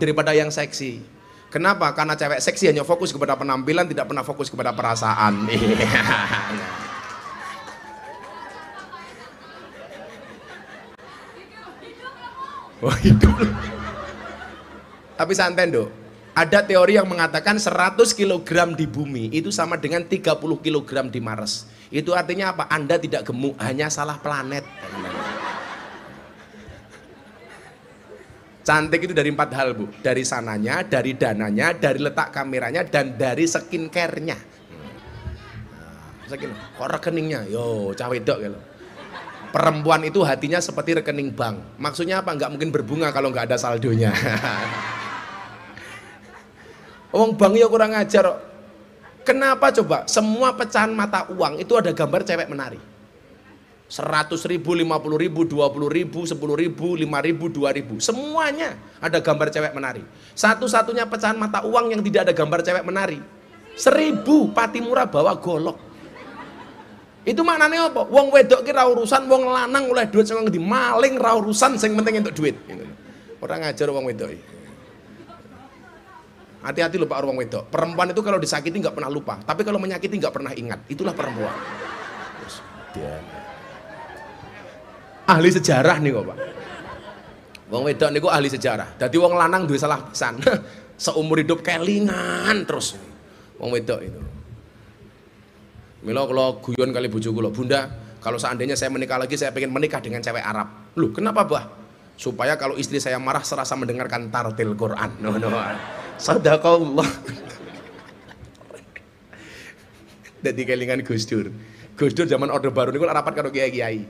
S1: daripada yang seksi. Kenapa? Karena cewek seksi hanya fokus kepada penampilan, tidak pernah fokus kepada perasaan. Wah, hidup. Tapi santai dong. Ada teori yang mengatakan 100 kg di bumi itu sama dengan 30 kg di Mars. Itu artinya apa? Anda tidak gemuk, hanya salah planet. Cantik itu dari 4 hal, Bu. Dari sananya, dari dananya, dari letak kameranya, dan dari skincare-nya. Kok rekeningnya? Yo, cah wedok gitu. Perempuan itu hatinya seperti rekening bank. Maksudnya apa? Nggak mungkin berbunga kalau nggak ada saldonya. Wong bank ya kurang ajar. Kenapa coba? Semua pecahan mata uang itu ada gambar cewek menari. 100.000, 50.000, 20.000, 10.000, 5.000, 2.000, semuanya ada gambar cewek menari. Satu-satunya pecahan mata uang yang tidak ada gambar cewek menari 1.000, Patimura bawa golok. Itu maknanya apa? Wong wedok ki ra urusan, wong lanang oleh duit sing ngendi, maling ra urusan, sing penting entuk duit. Orang ngajar wong wedok. Hati-hati lho Pak wong wedok. Perempuan itu kalau disakiti nggak pernah lupa, tapi kalau menyakiti nggak pernah ingat. Itulah perempuan. Ahli sejarah nih kok Pak. Wong wedok niku ahli sejarah. Dadi wong lanang duwe salah pisan. Seumur hidup kelingan terus. Wong wedok itu. Mila kula guyon kali bojo kula, "Bunda, kalau seandainya saya menikah lagi, saya pengen menikah dengan cewek Arab." "Loh, kenapa, Bah?" "Supaya kalau istri saya marah serasa mendengarkan tartil Quran." No. Sadaqallah. Dadi kelingan Gus Dur. Gus Dur zaman Orde Baru niku rapat karo kiai-kiai.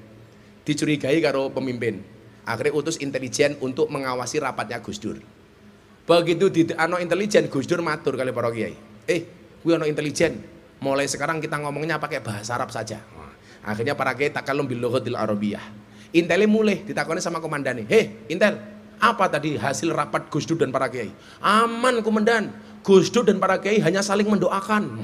S1: Dicurigai karo pemimpin. Akhirnya utus intelijen untuk mengawasi rapatnya Gus Dur. Begitu di ano intelijen, Gus Dur matur kali para kiai. Kuwi ana intelijen. Mulai sekarang kita ngomongnya pakai bahasa Arab saja. Akhirnya para kiai takallum bil lughatil arabiyah. Intel mulai ditakoni sama komandannya. Intel, apa tadi hasil rapat Gus Dur dan para kiai? Aman komandan. Gus Dur dan para kiai hanya saling mendoakan.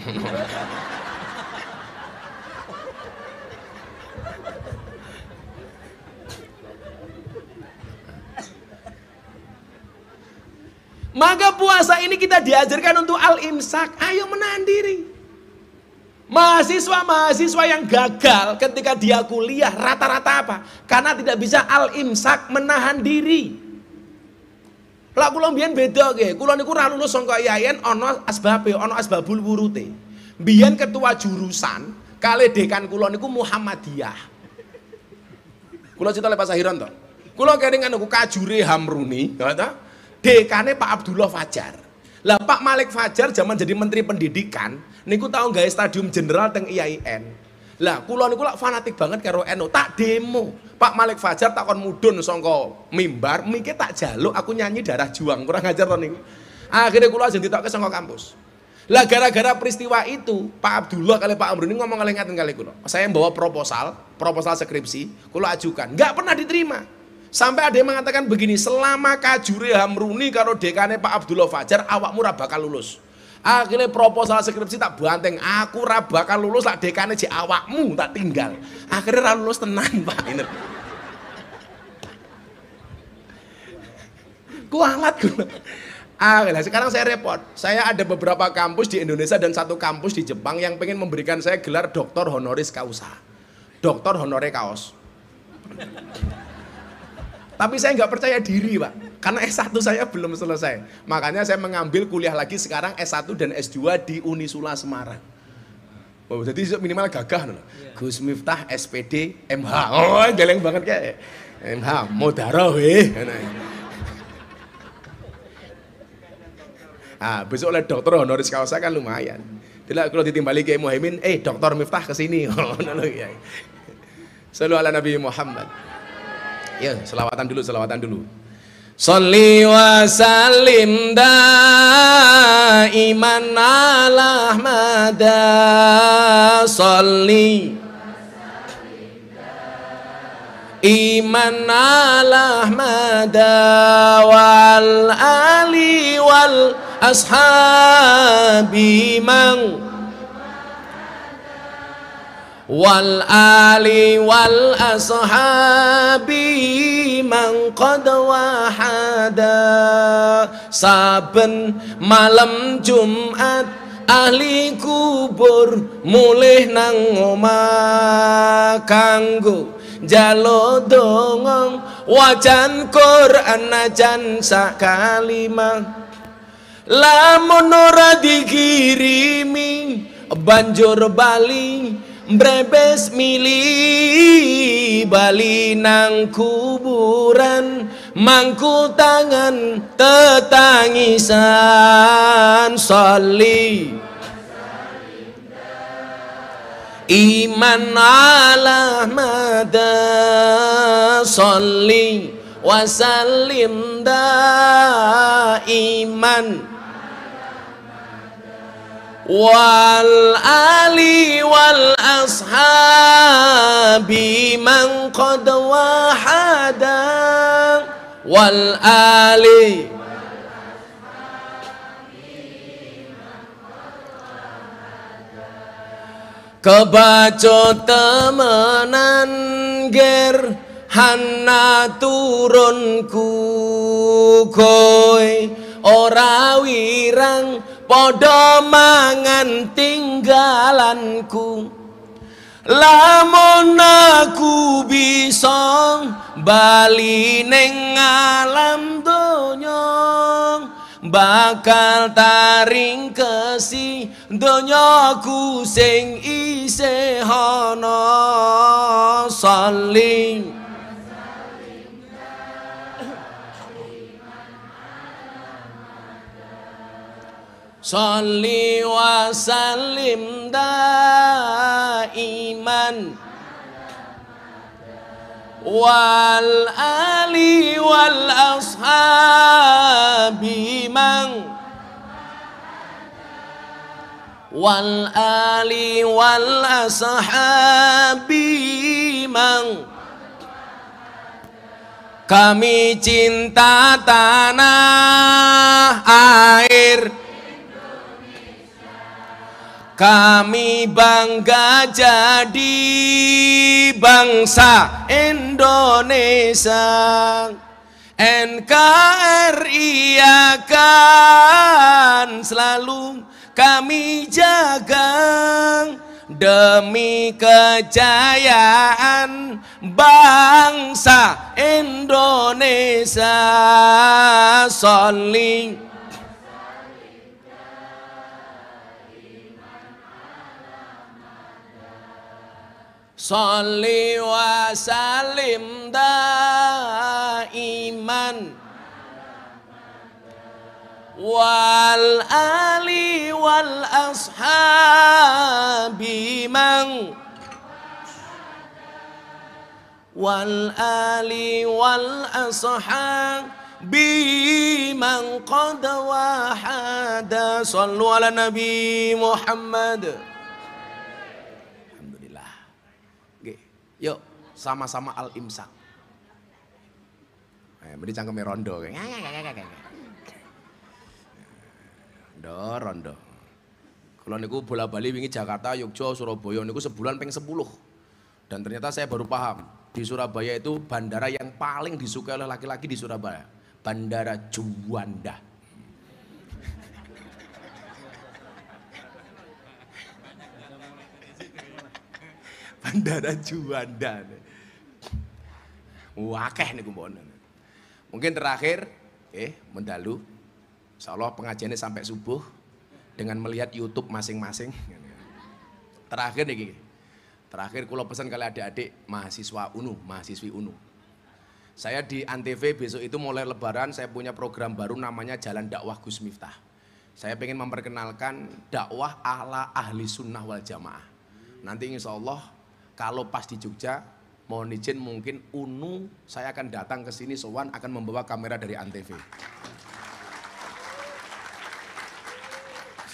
S1: Maka puasa ini kita diajarkan untuk al-imsak. Ayo menahan diri. Mahasiswa-mahasiswa yang gagal ketika dia kuliah rata-rata apa? Karena tidak bisa al-imsak, menahan diri. Lah kula mbiyen beda nggih. Kula niku ra lulus saka IAIN ana asbabe, ana asbabul wurute. Mbiyen ketua jurusan kali dekan kula niku Muhammadiyah. Kula cerita le Pak Sahiron to. Kula keringan niku kajure Hamruni, ta? Dekane Pak Abdullah Fajar. Lah Pak Malik Fajar zaman jadi menteri pendidikan niku tau gawe stadium jenderal teng IAIN. Lah kula niku lak fanatik banget karo NU, tak demo. Pak Malik Fajar tak kon mudhun saka mimbar, mingke tak jaluk aku nyanyi Darah Juang. Kurang ajar to niku. Akhirnya kula ajeng ditokke saka kampus. Lah gara-gara peristiwa itu, Pak Abdullah kali Pak Amruni ngomong kali ngaten kali kula. Saya bawa proposal skripsi, kula ajukan, enggak pernah diterima. Sampai ada yang mengatakan begini, selama kajure Hamruni karo dekane Pak Abdullah Fajar, awakmu ra bakal lulus. Akhirnya proposal skripsi tak banteng, aku ra bakal lulus, lah dekane je awakmu tak tinggal. Akhirnya ra lulus tenan Pak. Kualat gue. Sekarang saya repot. Saya ada beberapa kampus di Indonesia dan satu kampus di Jepang yang pengen memberikan saya gelar doktor honoris causa, doktor honore kaos. Tapi saya nggak percaya diri Pak, karena S1 saya belum selesai. Makanya saya mengambil kuliah lagi sekarang S1 dan S2 di Unisula Semarang. Oh, jadi minimal gagah. Gus Miftah SPD MH. Oh, geleng banget kayak MH. Modaro weh. Besok oleh dokter honoris causa kan lumayan. Tidak kalau ditimbali Kiai Muhaimin, dokter Miftah kesini. Sallu ala Nabi Muhammad. Ya, selawatan dulu. Sholli wa sallim daiman ala Ahmad. Sholli iman ala Ahmad wal ali wal ashabi man wal ali wal ashabi man qad wahada. Saben malam Jumat ahli kubur mulih nang omah kanggo jalo dongong wajan Quran najan sak kalimah. Lamun ora dikirimi banjur bali brebes mili bali nang kuburan mangku tangan tetangisan. Sholli iman ala Ahmad. Sholli wa sallim daiman wal ali wal ashabi man qad wahada wal ali kebaco temenan ger hana turunku kowe ora wirang padha mangan tinggalanku lamun aku bisa bali ning alam donya bakal taring kesi donyaku sing isih ana saling Sholli wa sallim daiman wal ali wal ashabi man wal ali wal ashabi man kami cinta tanah air kami bangga jadi bangsa Indonesia NKRI akan selalu kami jaga demi kejayaan bangsa Indonesia Sholli Sholli wa sallim daiman wal ali wal ashabi man wal ali wal ashabi man qad wahada sallu ala nabi Muhammad. Yuk sama-sama al-imsak. Beri cangkeme rondo. Rondo. Kalau niku bola-bali wingi Jakarta, Yogyakarta, Surabaya niku sebulan peng 10. Dan ternyata saya baru paham, di Surabaya itu bandara yang paling disukai oleh laki-laki di Surabaya, Bandara Juanda. Bandara Juanda. Wakeh niku mbon. Mungkin terakhir mendalu. Insyaallah pengajiannya sampai subuh dengan melihat YouTube masing-masing. Terakhir niki. Terakhir kula pesan kali adik-adik mahasiswa UNU, mahasiswi UNU. Saya di Antv besok itu mulai lebaran saya punya program baru namanya Jalan Dakwah Gus Miftah. Saya pengen memperkenalkan dakwah ala ahli sunnah wal jamaah. Nanti insya Allah kalau pas di Jogja, mohon izin mungkin UNU saya akan datang ke sini sowan akan membawa kamera dari Antv.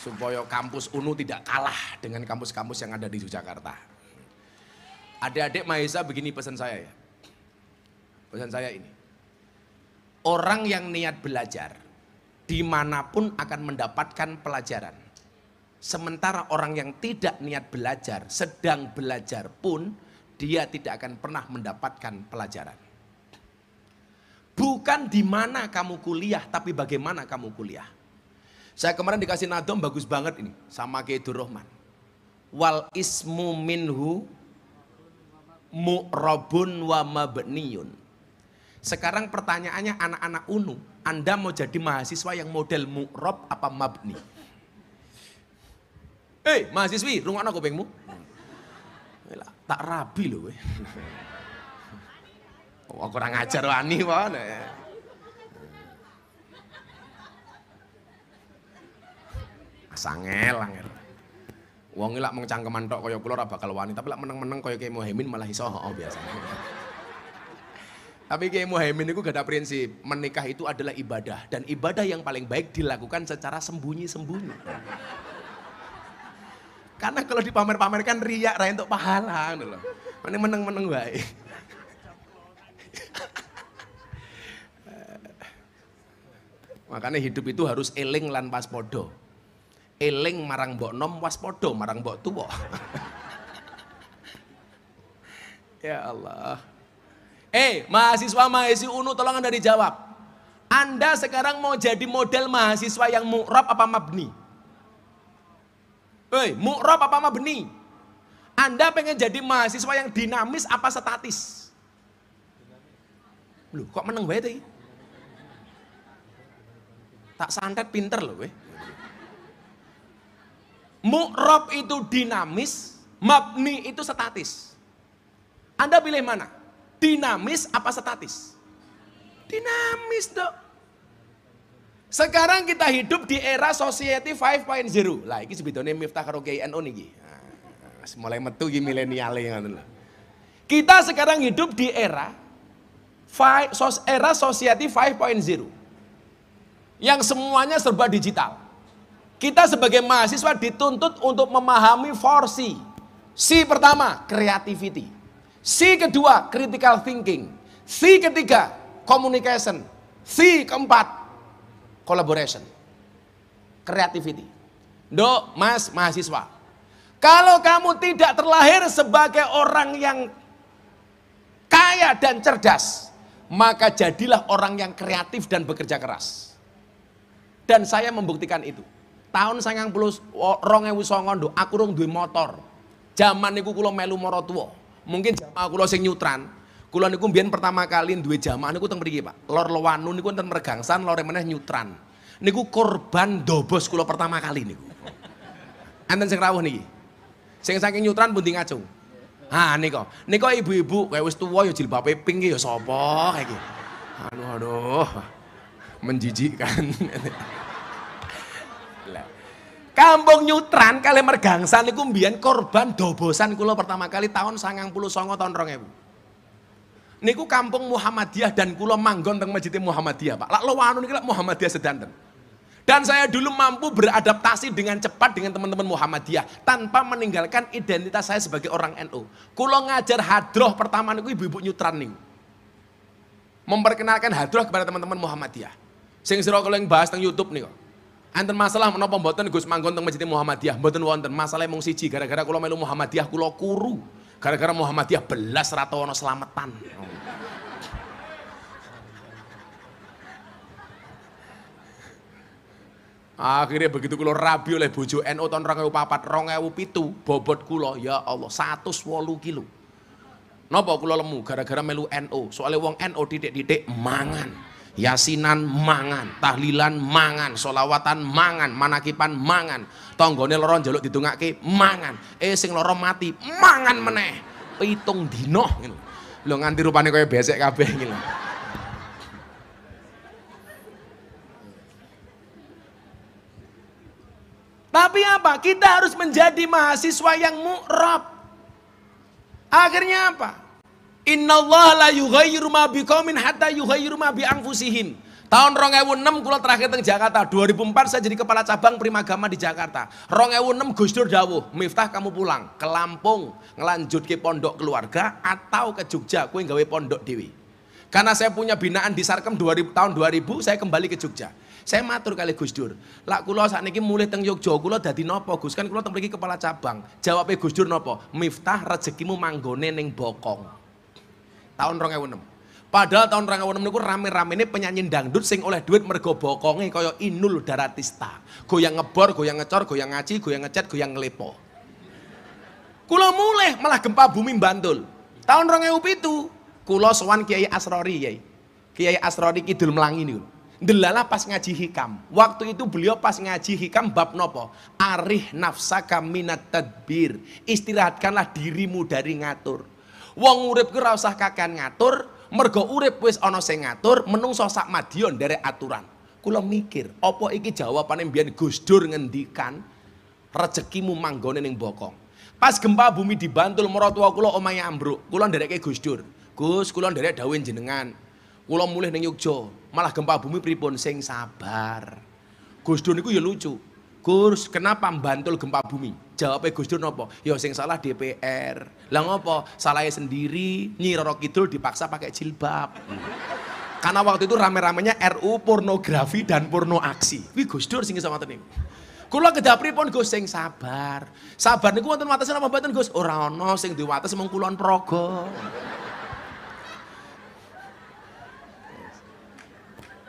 S1: Supaya kampus UNU tidak kalah dengan kampus-kampus yang ada di Yogyakarta. Adik-adik mahasiswa begini pesan saya ya. Pesan saya ini. Orang yang niat belajar dimanapun akan mendapatkan pelajaran. Sementara orang yang tidak niat belajar, sedang belajar pun, dia tidak akan pernah mendapatkan pelajaran. Bukan di mana kamu kuliah, tapi bagaimana kamu kuliah. Saya kemarin dikasih nadom bagus banget ini, sama Kiai Durrahman. Wal ismu minhu mu'rabun wa mabniyun. Sekarang pertanyaannya anak-anak UNU, Anda mau jadi mahasiswa yang model mu'rab apa mabni? Mahasiswi, rungokno kupingmu. Tak rabi lho kowe. Oh, kurang ajar wani wae. Asangel angel. Wong lak mung cangkeman tok kaya kula ora bakal wani, tapi lak meneng-meneng kaya Kiai Muhaimin malah iso biasanya. Tapi Kiai Muhaimin itu gak ada prinsip, menikah itu adalah ibadah dan ibadah yang paling baik dilakukan secara sembunyi-sembunyi. Karena kalau dipamer-pamerkan riak ra entuk pahala ngono lho. Mane meneng-meneng wae. Makanya hidup itu harus eling lan waspada. Eling marang mbok nom, waspada marang mbok tuwa. Ya Allah. Mahasiswa mahasiswi UNU tolong Anda dijawab. Anda sekarang mau jadi model mahasiswa yang mu'rab apa mabni? Mu'rab apa mabni? Anda pengen jadi mahasiswa yang dinamis apa statis? Loh, kok meneng wae teh? Tak santet pinter loh weh. Mu'rab itu dinamis, mabni itu statis. Anda pilih mana? Dinamis apa statis? Dinamis dok. Sekarang kita hidup di era society 5.0. Lah iki sebetulnya Miftah karo Kiai NU niki. Mulai metu iki milenial ngoten lho. Kita sekarang hidup di era society 5.0. Yang semuanya serba digital. Kita sebagai mahasiswa dituntut untuk memahami 4C. C pertama, creativity. C kedua, critical thinking. C ketiga, communication. C keempat, collaboration. Creativity. Dok, mas, mahasiswa. Kalau kamu tidak terlahir sebagai orang yang kaya dan cerdas, maka jadilah orang yang kreatif dan bekerja keras. Dan saya membuktikan itu. Tahun 2009 nduk aku rung duwe motor. Zaman niku kula melu maratuwa. Mungkin jamaah kula sing nyutran. Kula niku mbiyen pertama kali duwe jamaah niku teng mriki, Pak. Lor Lewanu niku enten Mergangsan, lore meneh nyutran. Niku korban dobos kula pertama kali niku. Enten sing rawuh niki. Sing saking nyutran pundi ngacung. Nika ibu-ibu kayak wis tuwa ya jilbabe pink ya sapa kayak iki. Aduh. Menjijikkan. Kampung Nyutran kali Mergangsan niku mbiyen korban dobosan kula pertama kali tahun 99 tahun 2000. Niku kampung Muhammadiyah dan kula manggon teng Masjid Muhammadiyah, Pak. Lak Lewanu niki lak Muhammadiyah sedanten. Dan saya dulu mampu beradaptasi dengan cepat dengan teman-teman Muhammadiyah tanpa meninggalkan identitas saya sebagai orang NU. Kula ngajar hadroh pertama niku ibu-ibu Nyutran niku. Memperkenalkan hadroh kepada teman-teman Muhammadiyah. Sing sira kula bahas teng YouTube niku. Enten masalah menapa mboten Gus manggon teng Masjid Muhammadiyah, mboten wonten. Masalah mung siji, gara-gara kula melu Muhammadiyah kula kuru. Gara-gara Muhammadiyah belas ra tau ana slametan. Akhirnya begitu kula rabi oleh bojo NU tahun 2004, 2007 bobot kula ya Allah 108 kilo. Napa kula lemu gara-gara melu NU. Soale wong NU titik-titik mangan. Yasinan mangan, tahlilan mangan, solawatan mangan, manakipan mangan, tonggone loro njaluk didongake mangan, sing loro mati mangan meneh, 7 dina ngene lho, nganti rupane kaya besek kabeh ngene. Tapi apa? Kita harus menjadi mahasiswa yang mu'rab. Akhirnya apa? Innallaha la yughayyiru ma biqaumin hatta yughayyiru ma bi anfusihim. Tahun 2006 kula terakhir teng Jakarta, 2004 saya jadi kepala cabang Primagama di Jakarta. 2006 Gus Dur dawuh, "Miftah kamu pulang ke Lampung ngelanjutke pondok keluarga atau ke Jogja kowe gawe pondok dhewe." Karena saya punya binaan di Sarkem tahun 2000 saya kembali ke Jogja. Saya matur kali Gus Dur, "Lak kula sakniki mulih teng Yogya, kula dadi napa Gus? Kan kula teng mriki kepala cabang." Jawabe Gus Dur napa? "Miftah rezekimu manggone ning Bokong." Tahun 2006. Padahal tahun 2006 niku rame-ramene penyanyi dangdut sing oleh duit mergo bokonge kaya Inul Daratista. Goyang ngebor, goyang ngecor, goyang ngaji, goyang ngecat, goyang ngelepo. Kula mulih malah gempa bumi Bantul. Tahun 2007 kula sowan Kiai Asrori, Kiai Asrori Kidul Melangi niku. Delala pas ngaji hikam. Waktu itu beliau pas ngaji hikam bab nopo? Arih nafsaka minat tadbir. Istirahatkanlah dirimu dari ngatur. Wong urip ku ora usah kakean ngatur, mergo urip wis ana sing ngatur, menungso sak madya nderek aturan. Kula mikir, apa iki jawabane mbiyen Gus Dur ngendikan rezekimu manggone ning Bokong. Pas gempa bumi di Bantul maratuwa kula omahe ambruk, kula nderekke Gus Dur. Gus, kula nderek dawuh jenengan. Kula mulih ning Yogya, malah gempa bumi pripun sing sabar. Gus Dur niku ya lucu. Gus, kenapa Bantul gempa bumi? Jawabnya Gus Dur nopo? Ya sing salah DPR. Lah ngopo? Salahnya sendiri, Nyi Roro Kidul dipaksa pakai jilbab. Karena waktu itu rame-ramenya RU pornografi dan porno aksi. Wih Gus Dur sing sama tening. Kula kedah pripun Gus sing sabar. Sabar niku wonten watesé napa mboten Gus? Ora ana sing diwates mung kulon praga.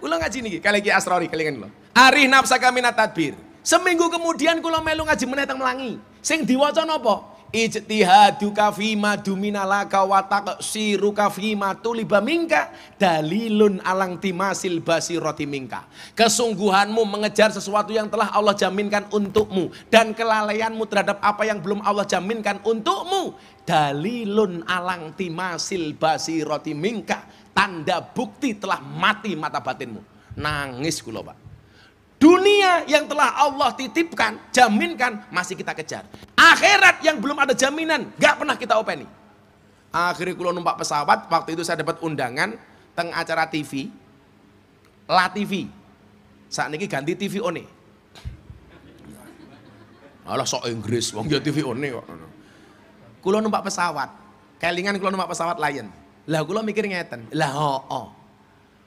S1: Kula ngaji niki kali iki Asrori kelingan lho. Arih nafsaka minat tadbir. Seminggu kemudian kula melu ngaji meneh teng Melangi. Sing diwaca napa? Ijtihaduka fima duminalaka wa taqsiruka fima tuliba minka dalilun alang timasil basirati minka. Kesungguhanmu mengejar sesuatu yang telah Allah jaminkan untukmu dan kelalaianmu terhadap apa yang belum Allah jaminkan untukmu dalilun alang timasil basirati minka, tanda bukti telah mati mata batinmu. Nangis kula Pak. Dunia yang telah Allah titipkan, jaminkan, masih kita kejar. Akhirat yang belum ada jaminan, gak pernah kita openi. Akhirnya kula numpak pesawat, waktu itu saya dapat undangan teng acara TV, La TV. Saat ini ganti TV One. Alah sok Inggris, wong ya TV One kok. Kula numpak pesawat, kelingan kula numpak pesawat Lion. Lah kula mikir ngeten, lah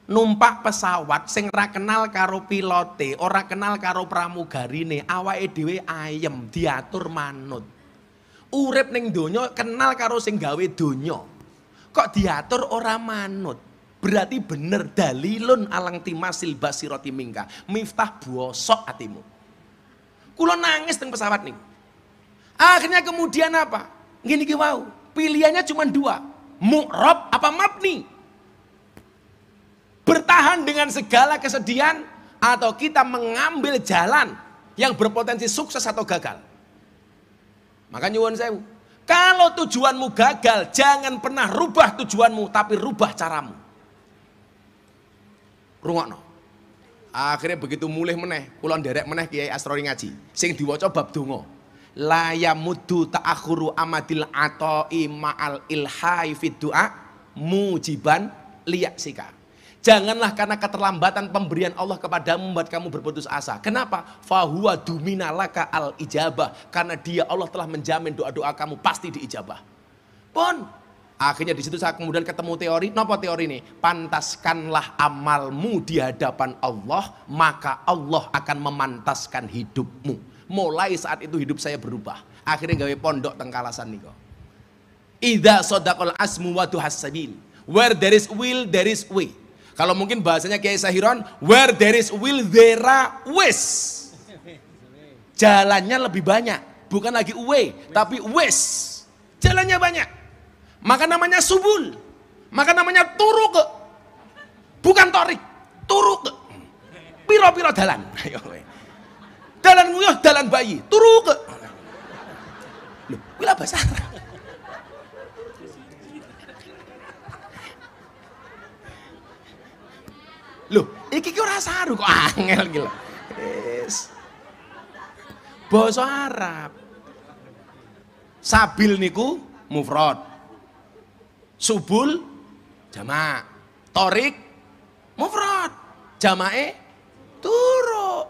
S1: numpak pesawat sing ora kenal karo pilote, ora kenal karo pramugarine, awake dhewe ayem diatur manut. Urip ning donya kenal karo sing gawe donya. Kok diatur ora manut? Berarti bener dalilun alang timasil basirati mingka. Miftah bosok atimu. Kula nangis teng pesawat nih. Akhirnya kemudian apa? Gini wau, pilihannya cuma dua. Mu'rab apa mabni? Bertahan dengan segala kesedihan atau kita mengambil jalan yang berpotensi sukses atau gagal. Maka nyuwun sewu, kalau tujuanmu gagal jangan pernah rubah tujuanmu tapi rubah caramu. Rungokno. Akhirnya begitu mulih meneh, kula nderek meneh Kiai Asrori ngaji. Sing diwaca bab donga. La yamuddu ta'akhuru amadil ata'i ma'al ilhai fid du'a mujiban liyaksika. Janganlah karena keterlambatan pemberian Allah kepadamu membuat kamu berputus asa. Kenapa? Fahuwa duminalaka al ijabah. Karena dia Allah telah menjamin doa-doa kamu pasti diijabah. Pun akhirnya di situ saya kemudian ketemu teori. Napa teori ini? Pantaskanlah amalmu di hadapan Allah, maka Allah akan memantaskan hidupmu. Mulai saat itu hidup saya berubah. Akhirnya gawe pondok teng Kalasan niko. Idza sadaqal asmu wa tuhassabil. Where there is will, there is way. Kalau mungkin bahasanya Kiai Sahiron, where there is will there are ways. Jalannya lebih banyak, bukan lagi way, tapi ways. Jalannya banyak. Maka namanya subul. Maka namanya turuk. Bukan torik, turuk. Piro-piro dalan. Dalan nguyuh, dalan bayi, turuk. Loh, kuwi bahasa Arab. Loh, iki ki ora saru kok angel iki lho. Wis. Basa Arab. Sabil niku mufrad. Subul jamak. Torik mufrad. Jamake turuk.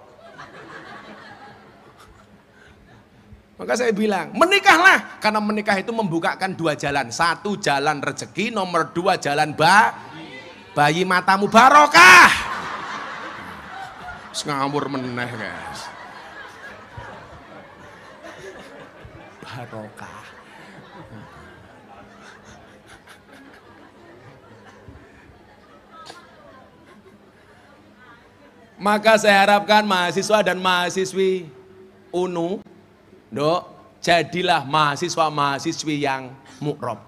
S1: Maka saya bilang, menikahlah karena menikah itu membukakan dua jalan. Satu jalan rezeki, nomor dua jalan bayi matamu barokah. Ngawur meneh guys. Barokah. Maka saya harapkan mahasiswa dan mahasiswi UNU, jadilah mahasiswa-mahasiswi yang mu'rob.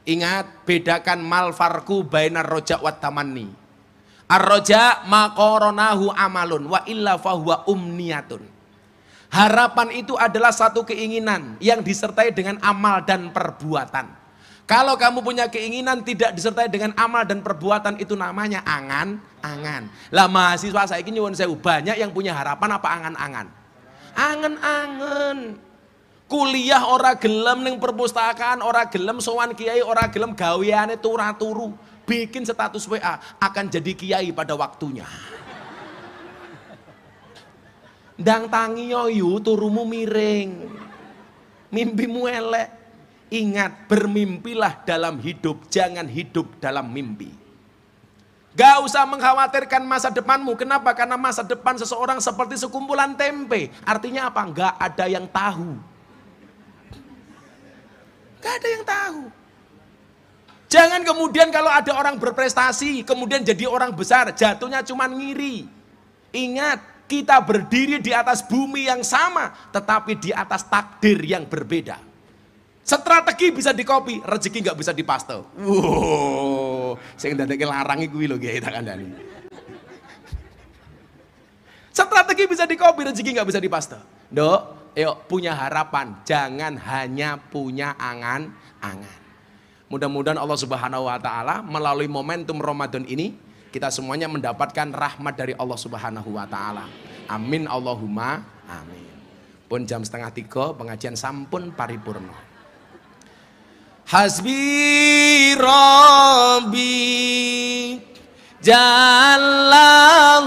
S1: Ingat, bedakan mal farku bainar roja wa tamanni. Ar-roja maqoronahu amalun wa illa fahuwa umniyatun. Harapan itu adalah satu keinginan yang disertai dengan amal dan perbuatan. Kalau kamu punya keinginan tidak disertai dengan amal dan perbuatan, itu namanya angan-angan. Lah mahasiswa saiki nyuwun sewu, banyak yang punya harapan apa angan-angan? Angan-angan. Kuliah ora gelem ning perpustakaan, ora gelem sowan kiai, ora gelem gaweane turu-turu, bikin status WA akan jadi kiai pada waktunya. Ndang tangi yoyu turumu miring. Mimpimu elek. Ingat, bermimpilah dalam hidup, jangan hidup dalam mimpi. Gak usah mengkhawatirkan masa depanmu. Kenapa? Karena masa depan seseorang seperti sekumpulan tempe. Artinya apa? Gak ada yang tahu. Gak ada yang tahu. Jangan kemudian kalau ada orang berprestasi, kemudian jadi orang besar, jatuhnya cuma ngiri. Ingat, kita berdiri di atas bumi yang sama, tetapi di atas takdir yang berbeda. Strategi bisa dikopi, rezeki nggak bisa dipaste. Wow, saya ndadekake larang kuwi lho Kiai tak kandhani. Strategi bisa dikopi, rezeki nggak bisa dipaste. Nduk, yuk punya harapan, jangan hanya punya angan-angan. Mudah-mudahan Allah Subhanahu wa taala melalui momentum Ramadan ini kita semuanya mendapatkan rahmat dari Allah Subhanahu wa taala. Amin Allahumma amin. Pun jam 2:30 pengajian sampun paripurna. Hasbi Rabbi Jalallah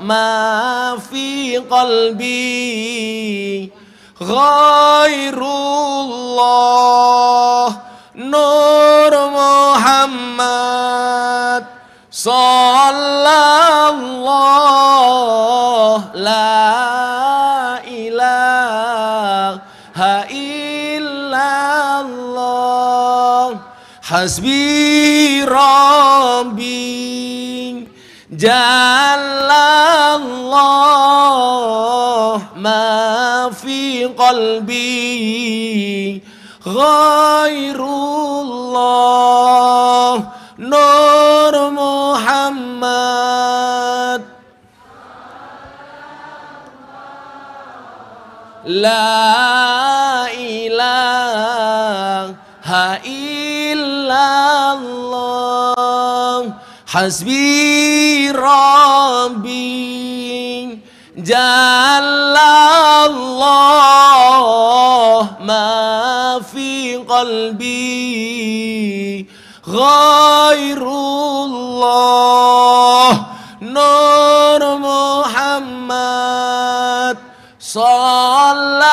S1: ma fi qalbi Ghairullah Nur Muhammad Sallallahu la ilaha illallah Hasbi Rabbi Jalallah ma fi qalbi Ghairullah Nur Muhammad La ilaha illallah Hasbi Rabbi Jalallah ma fi qalbi Ghairullah Nur Muhammad Sallallahu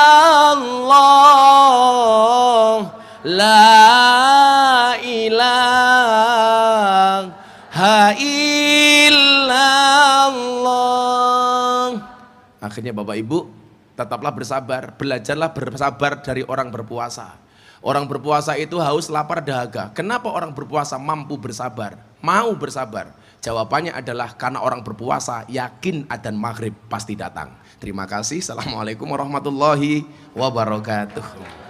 S1: la ilaha illallah. Akhirnya Bapak Ibu tetaplah bersabar, belajarlah bersabar dari orang berpuasa. Orang berpuasa itu haus, lapar, dahaga. Kenapa orang berpuasa mampu bersabar, mau bersabar? Jawabannya adalah karena orang berpuasa yakin adzan maghrib pasti datang. Terima kasih. Assalamualaikum warahmatullahi wabarakatuh.